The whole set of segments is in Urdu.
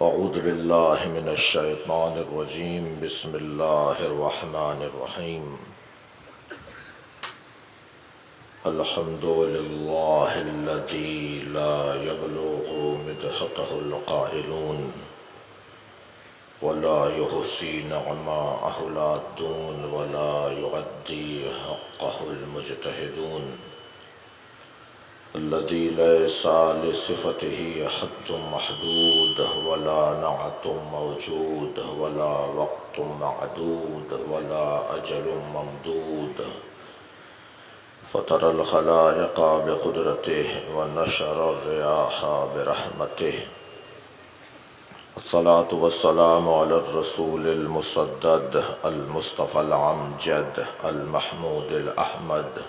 اعوذ باللہ من الشیطان الرجیم بسم اللہ الرحمن الرحیم الحمد للہ الذی لا یبلغ مدحته القائلون ولا يحصي نعماءه العادون ولا يؤدي حقه المجتهدون الذي ليس لصفته حد محدود ولا نعت موجود ولا وقت معدود ولا أجل ممدود فطر الخلائق بقدرته ونشر الرياح برحمته الصلاة والسلام على الرسول المسدد المصطفى العمجد المحمود الأحمد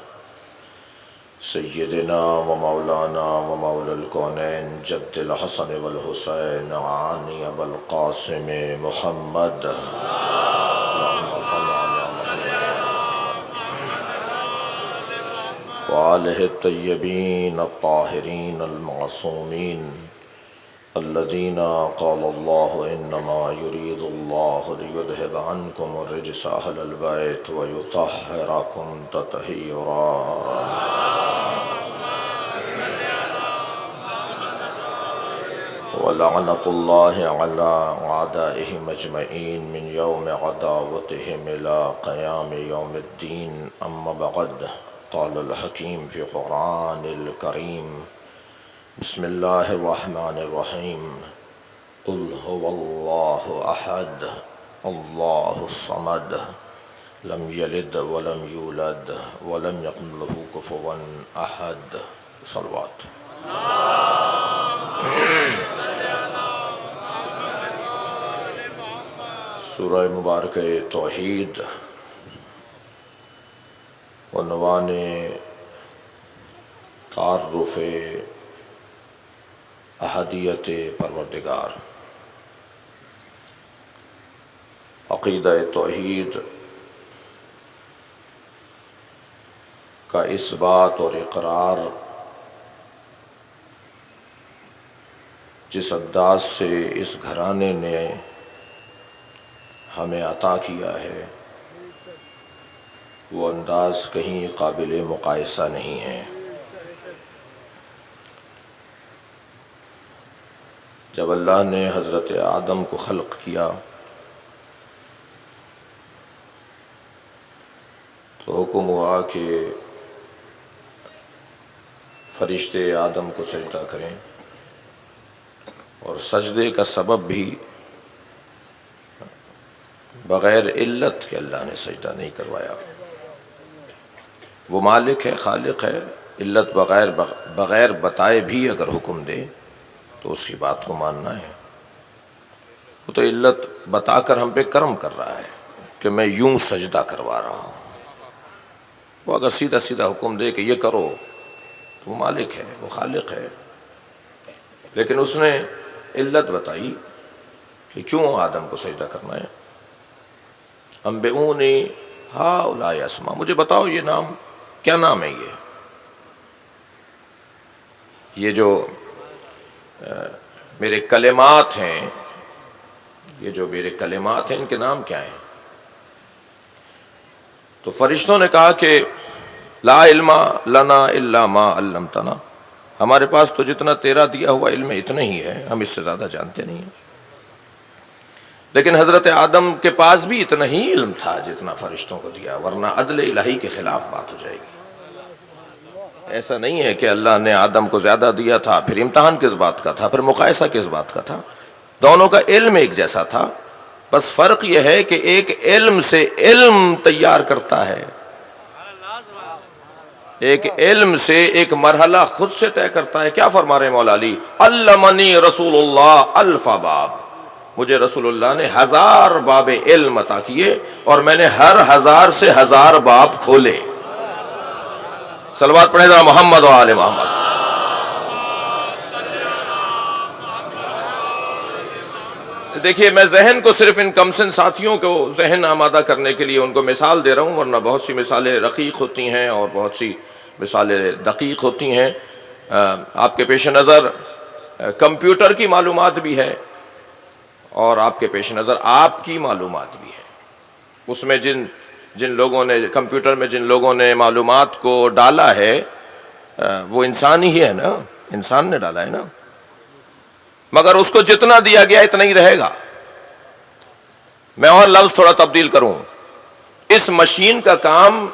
سيدنا ومولانا ومولى الكونين جد الحسن والحسين عاني أبا القاسم محمد اللهم صل على محمد وآله الطيبين الطاهرين المعصومين الذين قال الله إنما يريد الله ليذهب عنكم الرجس أهل البيت ويطهركم تطهيرا ولعنة الله على أعدائهم أجمعين من يوم عداوتهم إلى قيام يوم الدين أما بعد قال الحكيم في القرآن الكريم بسم الله الرحمن الرحيم قل هو الله أحد الله الصمد لم يلد ولم يولد ولم يكن له كفوا أحد صلوات سورہ مبارکہ توحید عنوان تعارف احدیت پروردگار عقیدہ توحید کا اس بات اور اقرار جس انداز سے اس گھرانے نے ہمیں عطا کیا ہے وہ انداز کہیں قابل مقایسہ نہیں ہے۔ جب اللہ نے حضرت آدم کو خلق کیا تو حکم ہوا کہ فرشتے آدم کو سجدہ کریں، اور سجدے کا سبب بھی بغیر علت کے اللہ نے سجدہ نہیں کروایا۔ وہ مالک ہے، خالق ہے، علت بغیر بتائے بھی اگر حکم دے تو اس کی بات کو ماننا ہے۔ وہ تو علت بتا کر ہم پہ کرم کر رہا ہے کہ میں یوں سجدہ کروا رہا ہوں۔ وہ اگر سیدھا سیدھا حکم دے کہ یہ کرو تو وہ مالک ہے، وہ خالق ہے، لیکن اس نے علت بتائی کہ کیوں آدم کو سجدہ کرنا ہے۔ انبئونی ہؤلاء اسماء، مجھے بتاؤ یہ نام کیا نام ہے، یہ جو میرے کلمات ہیں، یہ جو میرے کلمات ہیں ان کے نام کیا ہیں؟ تو فرشتوں نے کہا کہ لا علم لنا الا ما علمتنا، ہمارے پاس تو جتنا تیرا دیا ہوا علم ہے اتنا ہی ہے، ہم اس سے زیادہ جانتے نہیں ہیں۔ لیکن حضرت آدم کے پاس بھی اتنا ہی علم تھا جتنا فرشتوں کو دیا، ورنہ عدل الہی کے خلاف بات ہو جائے گی۔ ایسا نہیں ہے کہ اللہ نے آدم کو زیادہ دیا تھا، پھر امتحان کس بات کا تھا، پھر مقایسہ کس بات کا تھا؟ دونوں کا علم ایک جیسا تھا، بس فرق یہ ہے کہ ایک علم سے علم تیار کرتا ہے، ایک علم سے ایک مرحلہ خود سے طے کرتا ہے۔ کیا فرما رہے ہیں مولا علی؟ علمنی رسول اللہ الف باب، مجھے رسول اللہ نے 1000 باب علم عطا کیے اور میں نے ہر 1000 سے 1000 باب کھولے۔ صلوات پڑھیں ذرا محمد و آل محمد۔ دیکھیے میں ذہن کو صرف ان کمسن ساتھیوں کو ذہن آمادہ کرنے کے لیے ان کو مثال دے رہا ہوں، ورنہ بہت سی مثالیں رقیق ہوتی ہیں اور بہت سی مثالیں دقیق ہوتی ہیں۔ آپ کے پیش نظر کمپیوٹر کی معلومات بھی ہے اور آپ کے پیش نظر آپ کی معلومات بھی ہے. اس میں جن لوگوں نے کمپیوٹر میں جن لوگوں نے معلومات کو ڈالا ہے وہ انسان ہی ہے نا، انسان نے ڈالا ہے نا، مگر اس کو جتنا دیا گیا اتنا ہی رہے گا. میں اور لفظ تھوڑا تبدیل کروں، اس مشین کا کام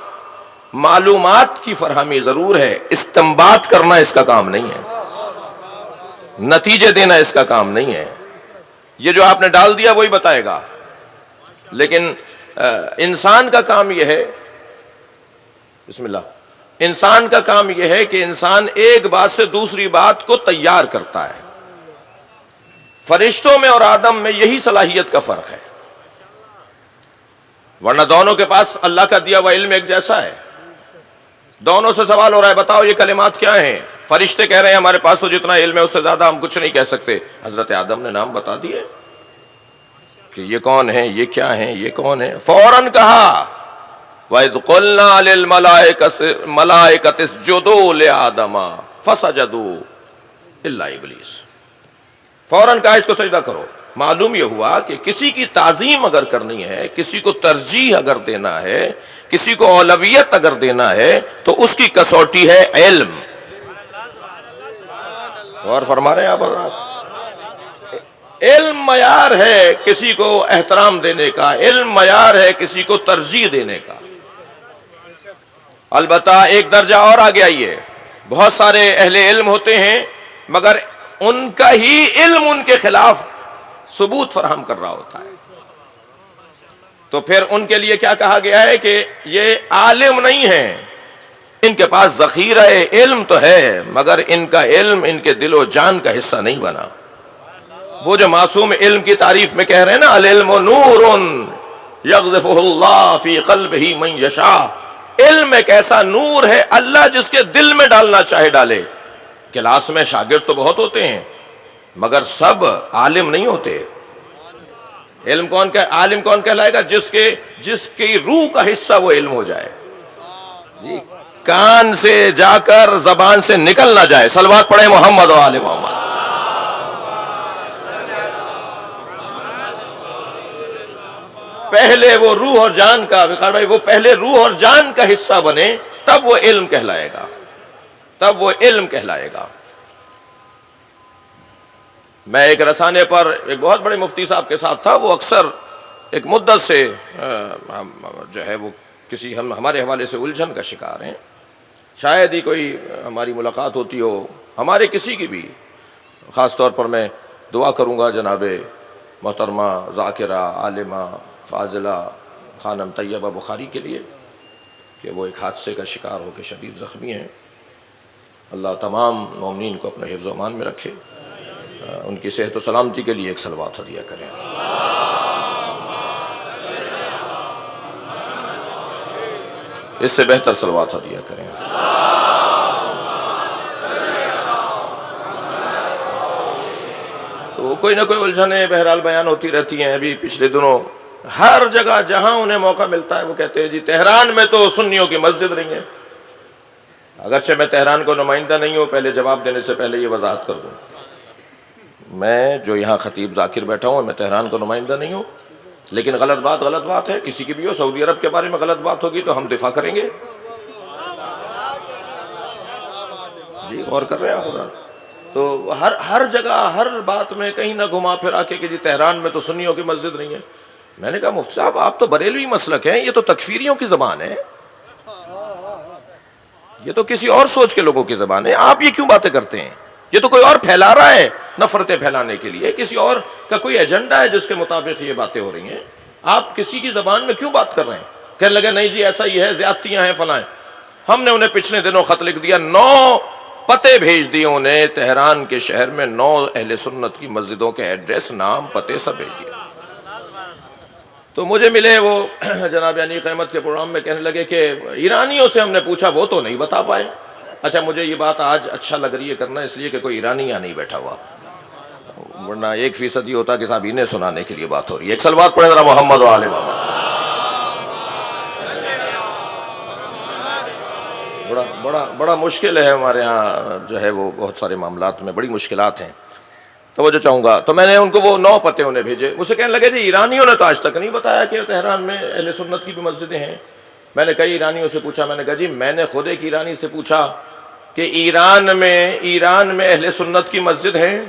معلومات کی فراہمی ضرور ہے، استنباط کرنا اس کا کام نہیں ہے، نتیجے دینا اس کا کام نہیں ہے. یہ جو آپ نے ڈال دیا وہی بتائے گا، لیکن انسان کا کام یہ ہے، بسم اللہ، انسان کا کام یہ ہے کہ انسان ایک بات سے دوسری بات کو تیار کرتا ہے. فرشتوں میں اور آدم میں یہی صلاحیت کا فرق ہے، ورنہ دونوں کے پاس اللہ کا دیا ہوا علم ایک جیسا ہے. دونوں سے سوال ہو رہا ہے، بتاؤ یہ کلمات کیا ہیں؟ فرشتے کہہ رہے ہیں ہمارے پاس تو جتنا علم ہے اس سے زیادہ ہم کچھ نہیں کہہ سکتے. حضرت آدم نے نام بتا دیے کہ یہ کون ہیں، یہ کیا ہیں، یہ کون ہیں. فوراً کہا وَإِذْ قُلْنَا لِلْمَلَائِكَةِ اسْجُدُوا لِآدَمَ فَسَجَدُوا إِلَّا إِبْلِيسَ. فوراً کہا اس کو سجدہ کرو. معلوم یہ ہوا کہ کسی کی تعظیم اگر کرنی ہے، کسی کو ترجیح اگر دینا ہے، کسی کو اولویت اگر دینا ہے تو اس کی کسوٹی ہے علم. اور فرما رہے ہیں آپ حضرات، علم معیار ہے کسی کو احترام دینے کا، علم معیار ہے کسی کو ترجیح دینے کا. البتہ ایک درجہ اور آگے آئیے، بہت سارے اہل علم ہوتے ہیں مگر ان کا ہی علم ان کے خلاف ثبوت فراہم کر رہا ہوتا ہے. تو پھر ان کے لیے کیا کہا گیا ہے کہ یہ عالم نہیں ہیں، ان کے پاس ذخیرہ علم تو ہے مگر ان کا علم ان کے دل و جان کا حصہ نہیں بنا. وہ جو معصوم علم کی تعریف میں کہہ رہے ہیں نا، العلم نور یقذفہ اللہ فی قلبہ من یشاء، علم ایک ایسا نور ہے اللہ جس کے دل میں ڈالنا چاہے ڈالے. کلاس میں شاگرد تو بہت ہوتے ہیں مگر سب عالم نہیں ہوتے. عالم کون کہلائے گا؟ جس کی روح کا حصہ وہ علم ہو جائے، جی، کان سے جا کر زبان سے نکل نہ جائے. صلوات پڑھیں محمد و آل محمد. پہلے وہ روح اور جان کا، وقار بھائی، وہ پہلے روح اور جان کا حصہ بنے تب وہ علم کہلائے گا، تب وہ علم کہلائے گا. میں ایک رسانے پر ایک بہت بڑے مفتی صاحب کے ساتھ تھا، وہ اکثر ایک مدت سے جو ہے وہ کسی ہمارے حوالے سے الجھن کا شکار ہیں. شاید ہی کوئی ہماری ملاقات ہوتی ہو، ہمارے کسی کی بھی. خاص طور پر میں دعا کروں گا جناب محترمہ ذاکرہ عالمہ فاضلہ خانم طیبہ بخاری کے لیے کہ وہ ایک حادثے کا شکار ہو کے شدید زخمی ہیں. اللہ تمام مومنین کو اپنے حفظ و امان میں رکھے. ان کی صحت و سلامتی کے لیے ایک صلوات ہدیہ کریں. اس سے بہتر صلوات ہدیہ کریں. تو کوئی نہ کوئی الجھنیں بہرحال بیان ہوتی رہتی ہیں. ابھی پچھلے دنوں ہر جگہ جہاں انہیں موقع ملتا ہے وہ کہتے ہیں جی تہران میں تو سنیوں کی مسجد نہیں ہے. اگرچہ میں تہران کو نمائندہ نہیں ہوں، پہلے جواب دینے سے پہلے یہ وضاحت کر دوں، میں جو یہاں خطیب ذاکر بیٹھا ہوں میں تہران کو نمائندہ نہیں ہوں. لیکن غلط بات ہے، کسی کی بھی ہو. سعودی عرب کے بارے میں غلط بات ہوگی تو ہم دفاع کریں گے. جی غور کر رہے ہیں آپ حضرات. تو ہر جگہ ہر بات میں کہیں نہ گھما پھرا کے کہ جی تہران میں تو سنیوں کی مسجد نہیں ہے. میں نے کہا مفتی صاحب آپ تو بریلوی مسلک ہیں، یہ تو تکفیریوں کی زبان ہے، یہ تو کسی اور سوچ کے لوگوں کی زبان ہے. آپ یہ کیوں باتیں کرتے ہیں؟ یہ تو کوئی اور پھیلا رہا ہے نفرتیں پھیلانے کے لیے، کسی اور کا کوئی ایجنڈا ہے جس کے مطابق یہ باتیں ہو رہی ہیں. آپ کسی کی زبان میں کیوں بات کر رہے ہیں؟ کہنے لگے نہیں جی ایسا ہی ہے، زیادتیاں ہیں فلاں. ہم نے انہیں پچھلے دنوں خط لکھ دیا، 9 پتے بھیج دیے انہیں تہران کے شہر میں، 9 اہل سنت کی مسجدوں کے ایڈریس، نام، پتے سب بھیج دیا. تو مجھے ملے وہ جناب انیق احمد کے پروگرام میں، کہنے لگے کہ ایرانیوں سے ہم نے پوچھا وہ تو نہیں بتا پائے. اچھا مجھے یہ بات آج اچھا لگ رہی ہے کرنا اس لیے کہ کوئی ایرانی یہاں نہیں بیٹھا ہوا، ورنہ 1% یہ ہوتا کہ صاحب انہیں سنانے کے لیے بات ہو رہی ہے. ایک صلوات پڑھیں ذرا محمد و آل محمد. بڑا مشکل ہے ہمارے ہاں جو ہے وہ بہت سارے معاملات میں بڑی مشکلات ہیں. توجہ چاہوں گا. تو میں نے ان کو وہ 9 پتے انہیں بھیجے. مجھ سے کہنے لگے جی ایرانیوں نے تو آج تک نہیں بتایا کہ تہران میں اہل سنت کی بھی مسجدیں ہیں. میں نے کئی ایرانیوں سے پوچھا. میں نے کہا جی میں نے خود ایک ایرانی سے پوچھا کہ ایران میں اہل سنت کی مسجد ہے؟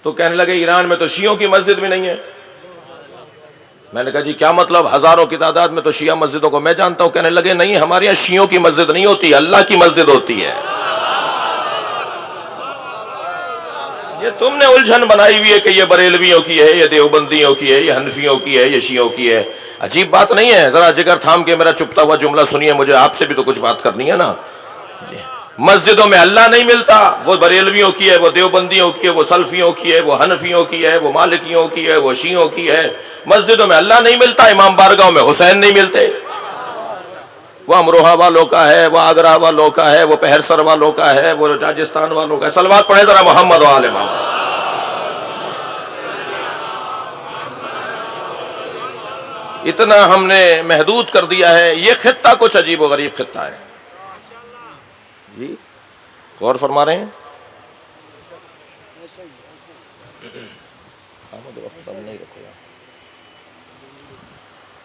تو کہنے لگے ایران میں تو شیعوں کی مسجد بھی نہیں ہے. میں نے کہا جی کیا مطلب؟ ہزاروں کی تعداد میں تو شیعہ مسجدوں کو میں جانتا ہوں. کہنے لگے نہیں، ہمارے یہاں شیعوں کی مسجد نہیں ہوتی، اللہ کی مسجد ہوتی ہے. یہ تم نے الجھن بنائی ہوئی ہے کہ یہ بریلویوں کی ہے، یہ دیوبندیوں کی ہے، یہ حنفیوں کی ہے، یہ شیعوں کی ہے. عجیب بات نہیں ہے؟ ذرا جگر تھام کے میرا چپتا ہوا جملہ سنیے، مجھے آپ سے بھی تو کچھ بات کرنی ہے نا. مسجدوں میں اللہ نہیں ملتا، وہ بریلویوں کی ہے، وہ دیوبندیوں کی ہے، وہ سلفیوں کی ہے، وہ حنفیوں کی ہے، وہ مالکیوں کی ہے، وہ شیعوں کی ہے. مسجدوں میں اللہ نہیں ملتا، امام بارگاہوں میں حسین نہیں ملتے. وہ امروہہ والوں کا ہے، وہ آگرہ والوں کا ہے، وہ پہرسر والوں کا ہے، وہ راجستھان والوں کا ہے. صلوات پڑھیں ذرا محمد و آل محمد. اتنا ہم نے محدود کر دیا ہے. یہ خطہ کچھ عجیب و غریب خطہ ہے. جی غور فرما رہے ہیں؟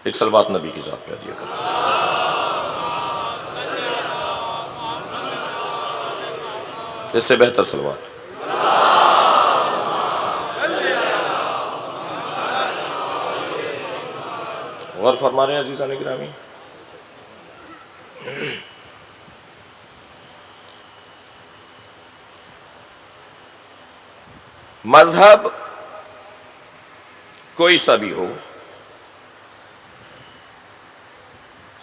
ایک صلوات نبی کی ذات پہ دیا کریں. اس سے بہتر صلوات. غور فرما رہے ہیں عزیزان گرامی؟ مذہب کوئی سا بھی ہو،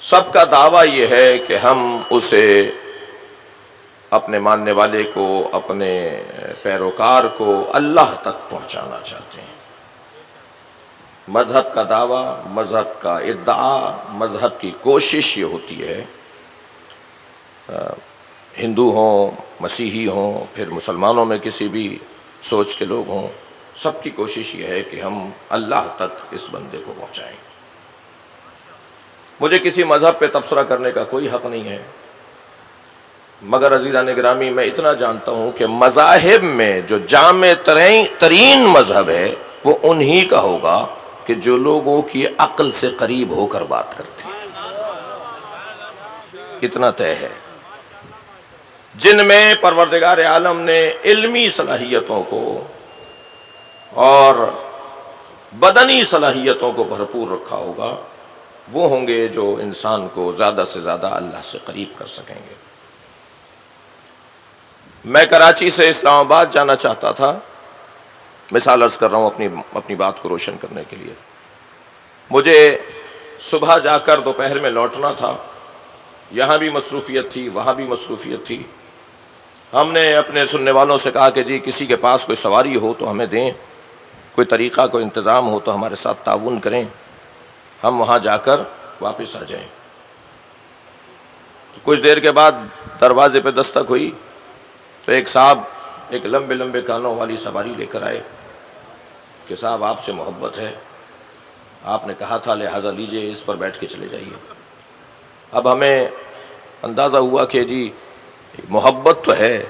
سب کا دعویٰ یہ ہے کہ ہم اسے اپنے ماننے والے کو، اپنے پیروکار کو اللہ تک پہنچانا چاہتے ہیں. مذہب کا دعویٰ، مذہب کا ادعا، مذہب کی کوشش یہ ہوتی ہے، ہندو ہوں، مسیحی ہوں، پھر مسلمانوں میں کسی بھی سوچ کے لوگ ہوں، سب کی کوشش یہ ہے کہ ہم اللہ تک اس بندے کو پہنچائیں. مجھے کسی مذہب پہ تبصرہ کرنے کا کوئی حق نہیں ہے، مگر عزیزان گرامی میں اتنا جانتا ہوں کہ مذاہب میں جو جامع ترین مذہب ہے وہ انہی کا ہوگا کہ جو لوگوں کی عقل سے قریب ہو کر بات کرتے ہیں. اتنا طے ہے. جن میں پروردگار عالم نے علمی صلاحیتوں کو اور بدنی صلاحیتوں کو بھرپور رکھا ہوگا، وہ ہوں گے جو انسان کو زیادہ سے زیادہ اللہ سے قریب کر سکیں گے. میں کراچی سے اسلام آباد جانا چاہتا تھا، مثال عرض کر رہا ہوں اپنی بات کو روشن کرنے کے لیے. مجھے صبح جا کر دوپہر میں لوٹنا تھا. یہاں بھی مصروفیت تھی، وہاں بھی مصروفیت تھی. ہم نے اپنے سننے والوں سے کہا کہ جی کسی کے پاس کوئی سواری ہو تو ہمیں دیں، کوئی طریقہ کوئی انتظام ہو تو ہمارے ساتھ تعاون کریں، ہم وہاں جا کر واپس آ جائیں. تو کچھ دیر کے بعد دروازے پہ دستک ہوئی تو ایک صاحب ایک لمبے لمبے کانوں والی سواری لے کر آئے کہ صاحب آپ سے محبت ہے، آپ نے کہا تھا لہٰذا لیجئے، اس پر بیٹھ کے چلے جائیے. اب ہمیں اندازہ ہوا کہ جی محبت تو ہے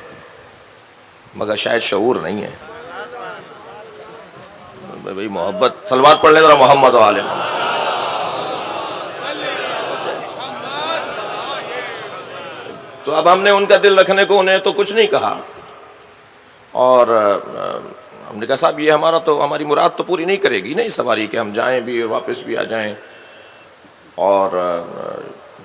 مگر شاید شعور نہیں ہے. بھئی محبت، صلوات پڑھ لیں ذرا محمد و آل محمد. تو اب ہم نے ان کا دل رکھنے کو انہیں تو کچھ نہیں کہا، اور ہم نے کہا صاحب یہ ہماری مراد تو پوری نہیں کرے گی نا یہ سواری کہ ہم جائیں بھی اور واپس بھی آ جائیں، اور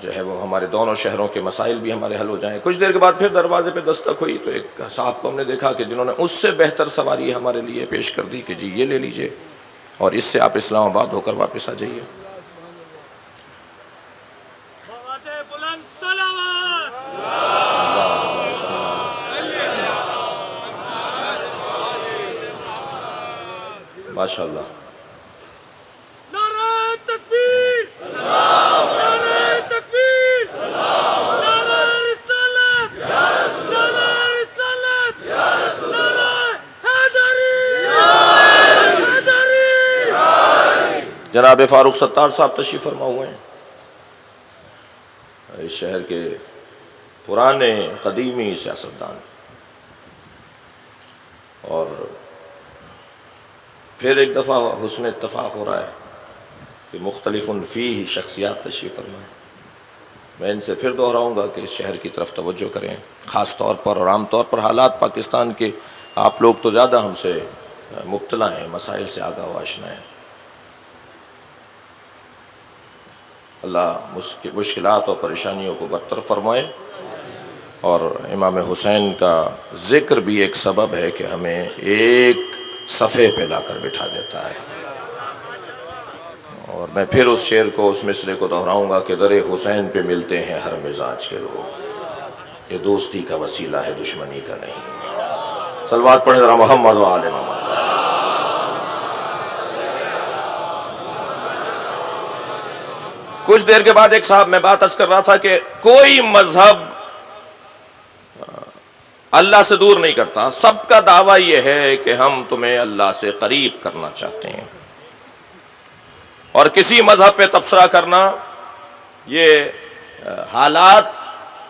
جو ہے وہ ہمارے دونوں شہروں کے مسائل بھی ہمارے حل ہو جائیں. کچھ دیر کے بعد پھر دروازے پہ دستک ہوئی تو ایک صاحب کو ہم نے دیکھا کہ جنہوں نے اس سے بہتر سواری ہمارے لیے پیش کر دی کہ جی یہ لے لیجئے اور اس سے آپ اسلام آباد ہو کر واپس آ جائیے. ماشاء اللہ. جناب فاروق ستار صاحب تشریف فرما ہوئے ہیں، اس شہر کے پرانے قدیمی سیاستدان، اور پھر ایک دفعہ حسن اتفاق ہو رہا ہے کہ مختلف فیہ شخصیات تشریف فرمائیں. میں ان سے پھر دہراؤں گا کہ اس شہر کی طرف توجہ کریں، خاص طور پر اور عام طور پر حالات پاکستان کے. آپ لوگ تو زیادہ ہم سے مبتلا ہیں، مسائل سے آگاہ و آشنا ہیں. اللہ مشکلات اور پریشانیوں کو برطرف فرمائے. اور امام حسین کا ذکر بھی ایک سبب ہے کہ ہمیں ایک صفحے پہ لا کر بٹھا دیتا ہے. اور میں پھر اس شعر کو، اس مصرے کو دہراؤں گا کہ در حسین پہ ملتے ہیں ہر مزاج کے لوگ، یہ دوستی کا وسیلہ ہے دشمنی کا نہیں. صلوات پڑھیں ذرا محمد و آل محمد. کچھ دیر کے بعد ایک صاحب، میں بات عرض کر رہا تھا کہ کوئی مذہب اللہ سے دور نہیں کرتا. سب کا دعویٰ یہ ہے کہ ہم تمہیں اللہ سے قریب کرنا چاہتے ہیں. اور کسی مذہب پہ تبصرہ کرنا، یہ حالات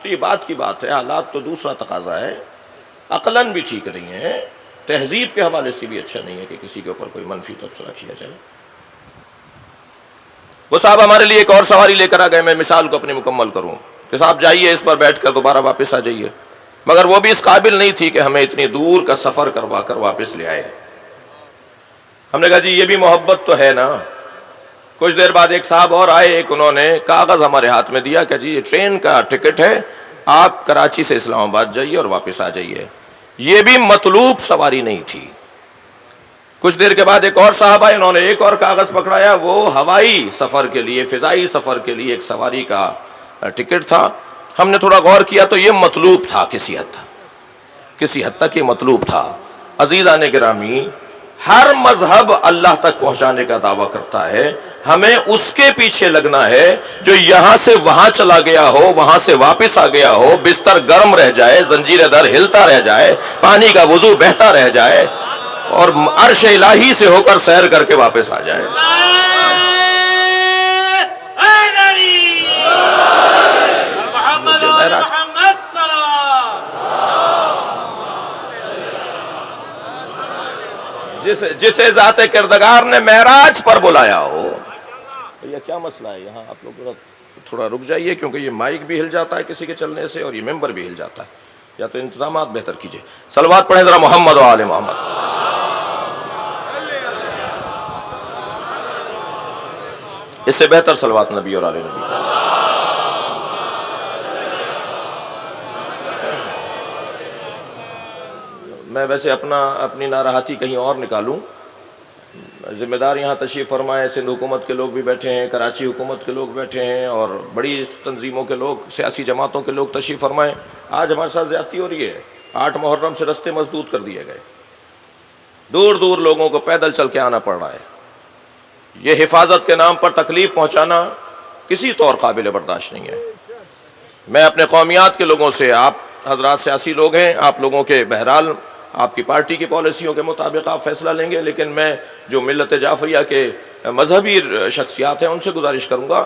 تو یہ بات کی بات ہے، حالات تو دوسرا تقاضا ہے. عقلاً بھی ٹھیک نہیں ہے، تہذیب کے حوالے سے بھی اچھا نہیں ہے کہ کسی کے اوپر کوئی منفی تبصرہ کیا جائے. وہ صاحب ہمارے لیے ایک اور سواری لے کر آ گئے. میں مثال کو اپنی مکمل کروں کہ صاحب جائیے اس پر بیٹھ کر دوبارہ واپس آ جائیے. مگر وہ بھی اس قابل نہیں تھی کہ ہمیں اتنی دور کا سفر کروا کر واپس لے آئے. ہم نے کہا جی یہ بھی محبت تو ہے نا. کچھ دیر بعد ایک صاحب اور آئے، ایک انہوں نے کاغذ ہمارے ہاتھ میں دیا کہ جی یہ ٹرین کا ٹکٹ ہے، آپ کراچی سے اسلام آباد جائیے اور واپس آ جائیے. یہ بھی مطلوب سواری نہیں تھی. کچھ دیر کے بعد ایک اور صاحب آئے، انہوں نے ایک اور کاغذ پکڑایا، وہ ہوائی سفر کے لیے، فضائی سفر کے لیے ایک سواری کا ٹکٹ تھا. ہم نے تھوڑا غور کیا تو یہ مطلوب تھا، کسی حد تک یہ مطلوب تھا. عزیزان گرامی، ہر مذہب اللہ تک پہنچانے کا دعویٰ کرتا ہے. ہمیں اس کے پیچھے لگنا ہے جو یہاں سے وہاں چلا گیا ہو، وہاں سے واپس آ گیا ہو، بستر گرم رہ جائے، زنجیر در ہلتا رہ جائے، پانی کا وضو بہتا رہ جائے اور عرش الہی سے ہو کر سیر کر کے واپس آ جائے. جسے ذات کردگار نے معراج پر بلایا ہو. یہ کیا مسئلہ ہے یہاں؟ آپ لوگ تھوڑا رک جائیے کیونکہ یہ مائک بھی ہل جاتا ہے کسی کے چلنے سے اور یہ ممبر بھی ہل جاتا ہے. یا تو انتظامات بہتر کیجئے. صلوات پڑھیں ذرا محمد و آل محمد. اس سے بہتر صلوات نبی اور آل نبی. میں ویسے اپنی ناراحتی کہیں اور نکالوں. ذمہ دار یہاں تشریف فرمائے، سندھ حکومت کے لوگ بھی بیٹھے ہیں، کراچی حکومت کے لوگ بیٹھے ہیں اور بڑی تنظیموں کے لوگ، سیاسی جماعتوں کے لوگ تشریف فرمائیں. آج ہمارے ساتھ زیادتی ہو رہی ہے. 8 محرم سے رستے مسدود کر دیے گئے، دور دور لوگوں کو پیدل چل کے آنا پڑ رہا ہے. یہ حفاظت کے نام پر تکلیف پہنچانا کسی طور قابل برداشت نہیں ہے. میں اپنے قومیات کے لوگوں سے، آپ حضرات سیاسی لوگ ہیں، آپ لوگوں کے بہرحال آپ کی پارٹی کی پالیسیوں کے مطابق آپ فیصلہ لیں گے، لیکن میں جو ملت جعفریہ کے مذہبی شخصیات ہیں ان سے گزارش کروں گا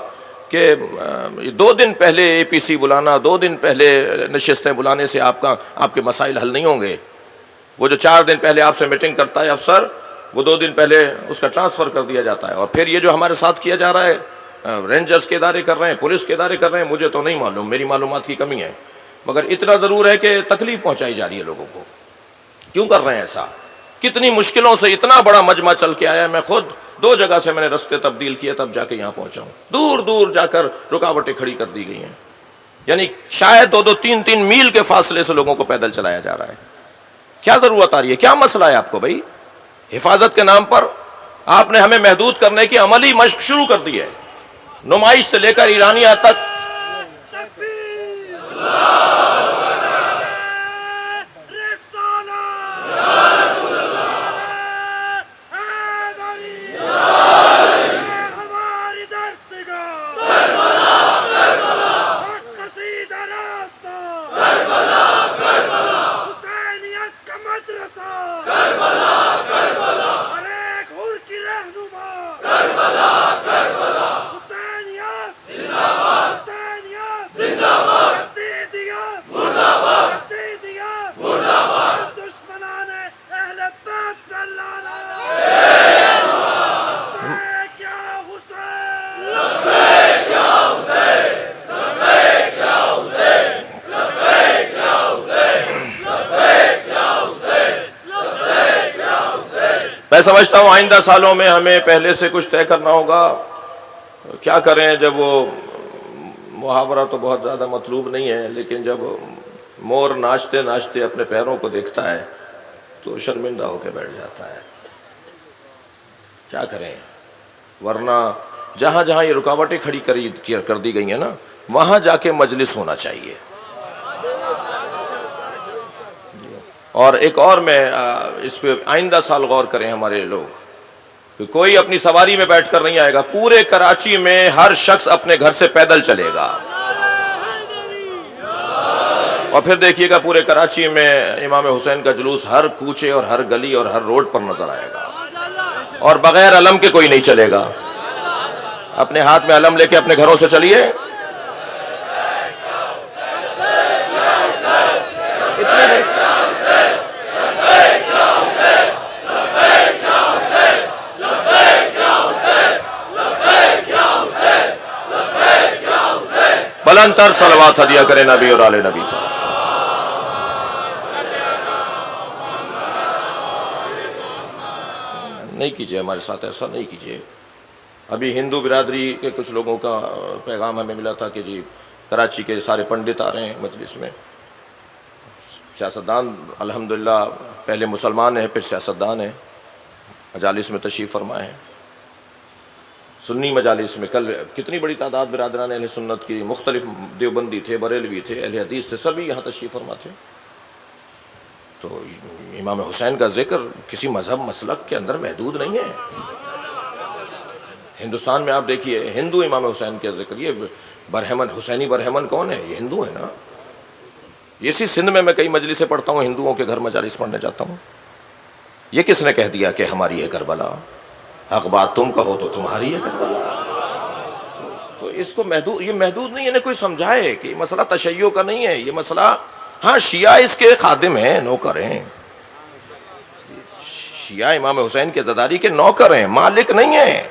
کہ 2 دن پہلے اے پی سی بلانا، 2 دن پہلے نشستیں بلانے سے آپ کے مسائل حل نہیں ہوں گے. وہ جو 4 دن پہلے آپ سے میٹنگ کرتا ہے افسر، وہ 2 دن پہلے اس کا ٹرانسفر کر دیا جاتا ہے. اور پھر یہ جو ہمارے ساتھ کیا جا رہا ہے، رینجرز کے ادارے کر رہے ہیں، پولیس کے ادارے کر رہے ہیں، مجھے تو نہیں معلوم، میری معلومات کی کمی ہے. مگر اتنا ضرور ہے کہ تکلیف پہنچائی جا رہی ہے لوگوں کو. کیوں کر رہے ہیں ایسا؟ کتنی مشکلوں سے اتنا بڑا مجمع چل کے آیا. میں خود 2 جگہ سے میں نے رستے تبدیل کیے تب جا کے یہاں پہنچا ہوں. دور دور جا کر رکاوٹیں کھڑی کر دی گئی ہیں. یعنی شاید 2-3 میل کے فاصلے سے لوگوں کو پیدل چلایا جا رہا ہے. کیا ضرورت آ رہی ہے؟ کیا مسئلہ ہے آپ کو بھائی؟ حفاظت کے نام پر آپ نے ہمیں محدود کرنے کی عملی مشق شروع کر دی ہے. نمائش سے لے کر ایرانیہ تک. کربلا کربلا حسینیت زندہ باد. سمجھتا ہوں آئندہ سالوں میں ہمیں پہلے سے کچھ طے کرنا ہوگا. کیا کریں؟ جب وہ محاورہ تو بہت زیادہ مطلوب نہیں ہے، لیکن جب مور ناچتے ناچتے اپنے پیروں کو دیکھتا ہے تو شرمندہ ہو کے بیٹھ جاتا ہے. کیا کریں؟ ورنہ جہاں جہاں یہ رکاوٹیں کھڑی کر دی گئی ہیں نا، وہاں جا کے مجلس ہونا چاہیے. اور ایک اور میں اس پہ آئندہ سال غور کریں ہمارے لوگ، کہ کوئی اپنی سواری میں بیٹھ کر نہیں آئے گا. پورے کراچی میں ہر شخص اپنے گھر سے پیدل چلے گا، اور پھر دیکھیے گا پورے کراچی میں امام حسین کا جلوس ہر کوچے اور ہر گلی اور ہر روڈ پر نظر آئے گا، اور بغیر علم کے کوئی نہیں چلے گا. اپنے ہاتھ میں علم لے کے اپنے گھروں سے چلیے. بلند تر صلوات ہدیہ کریں نبی اور آل نبی پر. نہیں کیجئے ہمارے ساتھ ایسا نہیں کیجئے. ابھی ہندو برادری کے کچھ لوگوں کا پیغام ہمیں ملا تھا کہ جی کراچی کے سارے پنڈت آ رہے ہیں مجلس میں. سیاستدان الحمدللہ پہلے مسلمان ہیں پھر سیاستدان ہیں، مجالس میں تشریف فرما ہے. سنی مجالس میں کل کتنی بڑی تعداد برادران اہل سنت کی، مختلف دیوبندی تھے، بریلوی تھے، اہل حدیث تھے، سبھی یہاں تشریف فرما تھے. تو امام حسین کا ذکر کسی مذہب مسلک کے اندر محدود نہیں ہے. ہندوستان میں آپ دیکھیے ہندو امام حسین کا ذکر، یہ برہمن حسینی برہمن کون ہے؟ یہ ہندو ہے نا. اسی سندھ میں کئی مجلسیں پڑھتا ہوں، ہندوؤں کے گھر مجالس پڑھنے جاتا ہوں. یہ کس نے کہہ دیا کہ ہماری ہے کربلا؟ حق بات تم کہو تو تمہاری ہے کربلا. تو اس کو یہ محدود نہیں ہے. کوئی سمجھائے کہ یہ مسئلہ تشیع کا نہیں ہے، یہ مسئلہ ہاں شیعہ اس کے خادم ہیں، نوکر ہیں. شیعہ امام حسین کے زداری کے نوکر ہیں، مالک نہیں ہیں.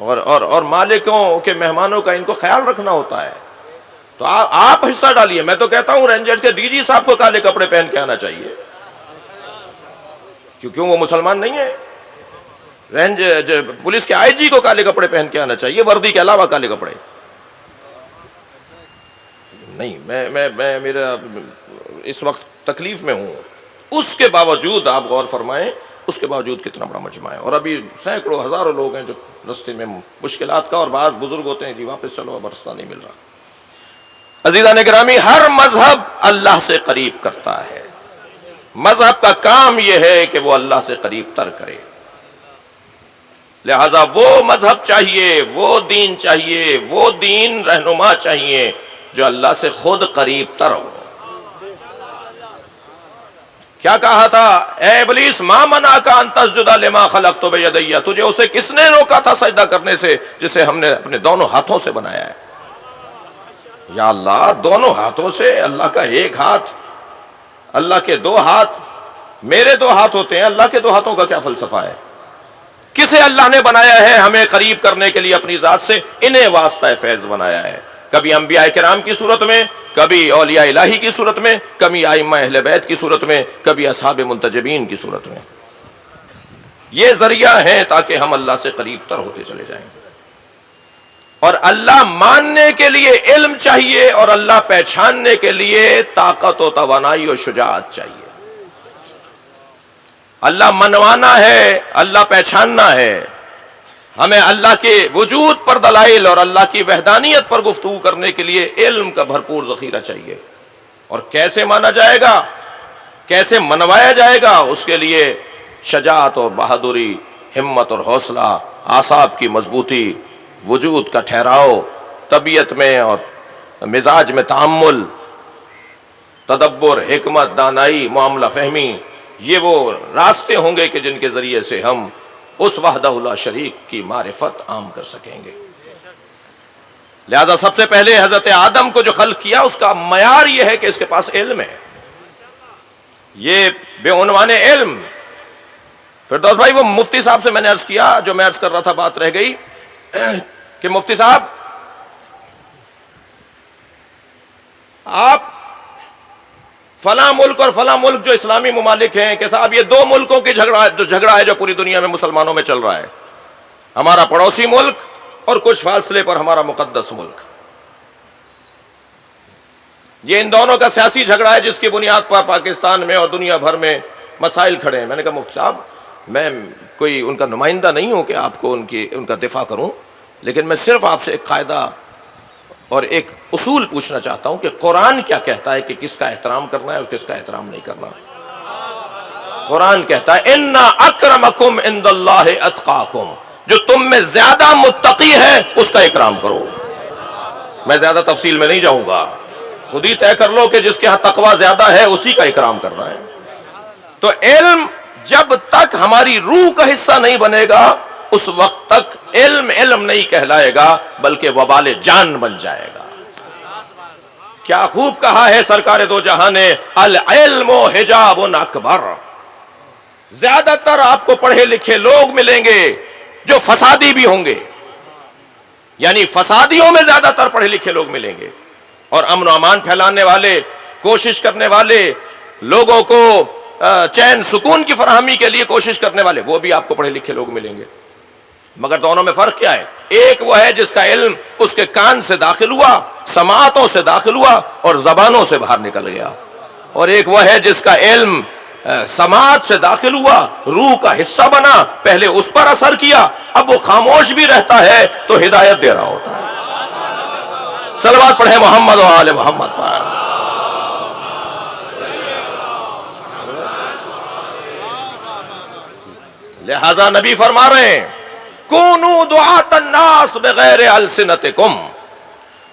اور مالکوں کے مہمانوں کا ان کو خیال رکھنا ہوتا ہے. تو آپ حصہ ڈالیے. میں تو کہتا ہوں رینجرز کے ڈی جی صاحب کو کالے کپڑے پہن کے آنا چاہیے، کیونکہ وہ مسلمان نہیں ہے. پولیس کے آئی جی کو کالے کپڑے پہن کے آنا چاہیے، وردی کے علاوہ کالے کپڑے نہیں. میں میرا اس وقت تکلیف میں ہوں. اس کے باوجود آپ غور فرمائیں، اس کے باوجود کتنا بڑا مجمع ہے. اور ابھی سینکڑوں ہزاروں لوگ ہیں جو رستے میں مشکلات کا، اور بعض بزرگ ہوتے ہیں جی واپس چلو اب رستہ نہیں مل رہا. عزیزان گرامی، ہر مذہب اللہ سے قریب کرتا ہے. مذہب کا کام یہ ہے کہ وہ اللہ سے قریب تر کرے. لہذا وہ مذہب چاہیے، وہ دین چاہیے، وہ دین رہنما چاہیے جو اللہ سے خود قریب تر ہو. کیا کہا تھا؟ اے ابلیس ما منعک ان تسجد لما خلقت بیدی، تجھے اسے کس نے روکا تھا سجدہ کرنے سے جسے ہم نے اپنے دونوں ہاتھوں سے بنایا ہے. یا اللہ، دونوں ہاتھوں سے؟ اللہ کا ایک ہاتھ، اللہ کے دو ہاتھ. میرے دو ہاتھ ہوتے ہیں، اللہ کے دو ہاتھوں کا کیا فلسفہ ہے؟ کسے اللہ نے بنایا ہے ہمیں قریب کرنے کے لیے اپنی ذات سے؟ انہیں واسطہ فیض بنایا ہے. کبھی انبیاء کرام کی صورت میں، کبھی اولیاء الہی کی صورت میں، کبھی ائمہ اہل بیت کی صورت میں، کبھی اصحاب منتجبین کی صورت میں. یہ ذریعہ ہیں تاکہ ہم اللہ سے قریب تر ہوتے چلے جائیں. اور اللہ ماننے کے لیے علم چاہیے، اور اللہ پہچاننے کے لیے طاقت و توانائی و شجاعت چاہیے. اللہ منوانا ہے، اللہ پہچاننا ہے. ہمیں اللہ کے وجود پر دلائل اور اللہ کی وحدانیت پر گفتگو کرنے کے لیے علم کا بھرپور ذخیرہ چاہیے. اور کیسے مانا جائے گا، کیسے منوایا جائے گا؟ اس کے لیے شجاعت اور بہادری، ہمت اور حوصلہ، اعصاب کی مضبوطی، وجود کا ٹھہراؤ، طبیعت میں اور مزاج میں تعامل، تدبر، حکمت، دانائی، معاملہ فہمی. یہ وہ راستے ہوں گے کہ جن کے ذریعے سے ہم اس وحدہ لا شریک کی معرفت عام کر سکیں گے. لہذا سب سے پہلے حضرت آدم کو جو خلق کیا اس کا معیار یہ ہے کہ اس کے پاس علم ہے. یہ بے عنوان علم. فردوس بھائی، وہ مفتی صاحب سے میں نے عرض کیا، جو میں عرض کر رہا تھا بات رہ گئی، کہ مفتی صاحب آپ فلاں ملک اور فلاں ملک جو اسلامی ممالک ہیں کہ صاحب یہ دو ملکوں کی جھگڑا ہے جو پوری دنیا میں مسلمانوں میں چل رہا ہے، ہمارا پڑوسی ملک اور کچھ فاصلے پر ہمارا مقدس ملک. یہ ان دونوں کا سیاسی جھگڑا ہے جس کی بنیاد پر پاکستان میں اور دنیا بھر میں مسائل کھڑے ہیں. میں نے کہا مفتی صاحب میں کوئی ان کا نمائندہ نہیں ہوں کہ آپ کو ان کا دفاع کروں، لیکن میں صرف آپ سے ایک قاعدہ اور ایک اصول پوچھنا چاہتا ہوں کہ قرآن کیا کہتا ہے کہ کس کا احترام کرنا ہے اور کس کا احترام نہیں کرنا. قرآن کہتا ہے ان اکرمکم عند اللہ اتقاکم، جو تم میں زیادہ متقی ہے اس کا اکرام کرو. میں زیادہ تفصیل میں نہیں جاؤں گا، خود ہی طے کر لو کہ جس کے ہاں تقوی زیادہ ہے اسی کا اکرام کرنا ہے. تو علم جب تک ہماری روح کا حصہ نہیں بنے گا اس وقت تک علم علم نہیں کہلائے گا بلکہ وبال جان بن جائے گا. کیا خوب کہا ہے سرکار دو جہاں نے، العلم حجاب اکبر. زیادہ تر آپ کو پڑھے لکھے لوگ ملیں گے جو فسادی بھی ہوں گے، یعنی فسادیوں میں زیادہ تر پڑھے لکھے لوگ ملیں گے، اور امن و امان پھیلانے والے، کوشش کرنے والے، لوگوں کو چین سکون کی فراہمی کے لیے کوشش کرنے والے، وہ بھی آپ کو پڑھے لکھے لوگ ملیں گے. مگر دونوں میں فرق کیا ہے؟ ایک وہ ہے جس کا علم اس کے کان سے داخل ہوا، سماعتوں سے داخل ہوا اور زبانوں سے باہر نکل گیا، اور ایک وہ ہے جس کا علم سماعت سے داخل ہوا، روح کا حصہ بنا، پہلے اس پر اثر کیا، اب وہ خاموش بھی رہتا ہے تو ہدایت دے رہا ہوتا ہے. صلوات پڑھیں محمد و آل محمد پر. لہذا نبی فرما رہے ہیں کونوا دعاة الناس بغیر السنتکم،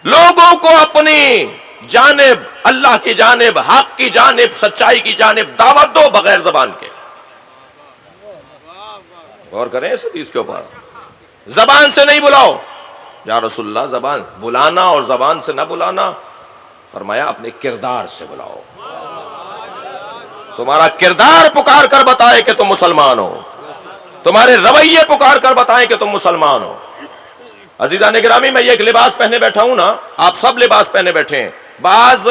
لوگوں کو اپنی جانب، اللہ کی جانب، حق کی جانب، سچائی کی جانب دعوت دو بغیر زبان کے. غور کریں اس حدیث کے اوپر. زبان سے نہیں بلاؤ یا رسول اللہ، زبان بلانا اور زبان سے نہ بلانا، فرمایا اپنے کردار سے بلاؤ. تمہارا کردار پکار کر بتائے کہ تم مسلمان ہو، تمہارے رویے پکار کر بتائیں کہ تم مسلمان ہو. عزیزان گرامی، میں یہ ایک لباس پہنے بیٹھا ہوں نا، آپ سب لباس پہنے بیٹھے ہیں. بعض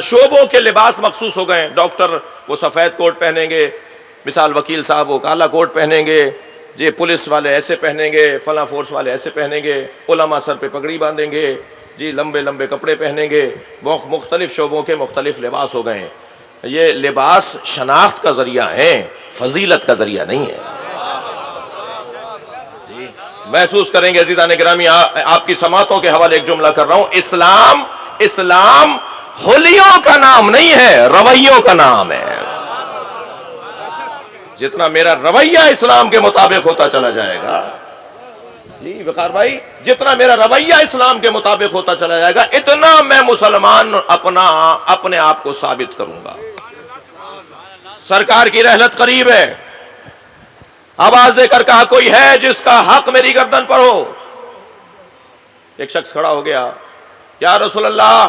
شعبوں کے لباس مخصوص ہو گئے، ڈاکٹر وہ سفید کوٹ پہنیں گے، مثال وکیل صاحب وہ کالا کوٹ پہنیں گے، جی پولیس والے ایسے پہنیں گے، فلاں فورس والے ایسے پہنیں گے، علماء سر پہ پگڑی باندھیں گے، جی لمبے لمبے کپڑے پہنیں گے. مختلف شعبوں کے مختلف لباس ہو گئے ہیں. یہ لباس شناخت کا ذریعہ ہیں، فضیلت کا ذریعہ نہیں ہے. محسوس کریں گے عزیزان گرامی، آپ کی سماعتوں کے حوالے ایک جملہ کر رہا ہوں، اسلام حلیوں کا نام نہیں ہے، رویوں کا نام ہے. جتنا میرا رویہ اسلام کے مطابق ہوتا چلا جائے گا، جی وقار بھائی، جتنا میرا رویہ اسلام کے مطابق ہوتا چلا جائے گا اتنا میں مسلمان اپنے آپ کو ثابت کروں گا. سرکار کی رحلت قریب ہے. آواز دے کر کہا کوئی ہے جس کا حق میری گردن پر ہو. ایک شخص کھڑا ہو گیا، یا رسول اللہ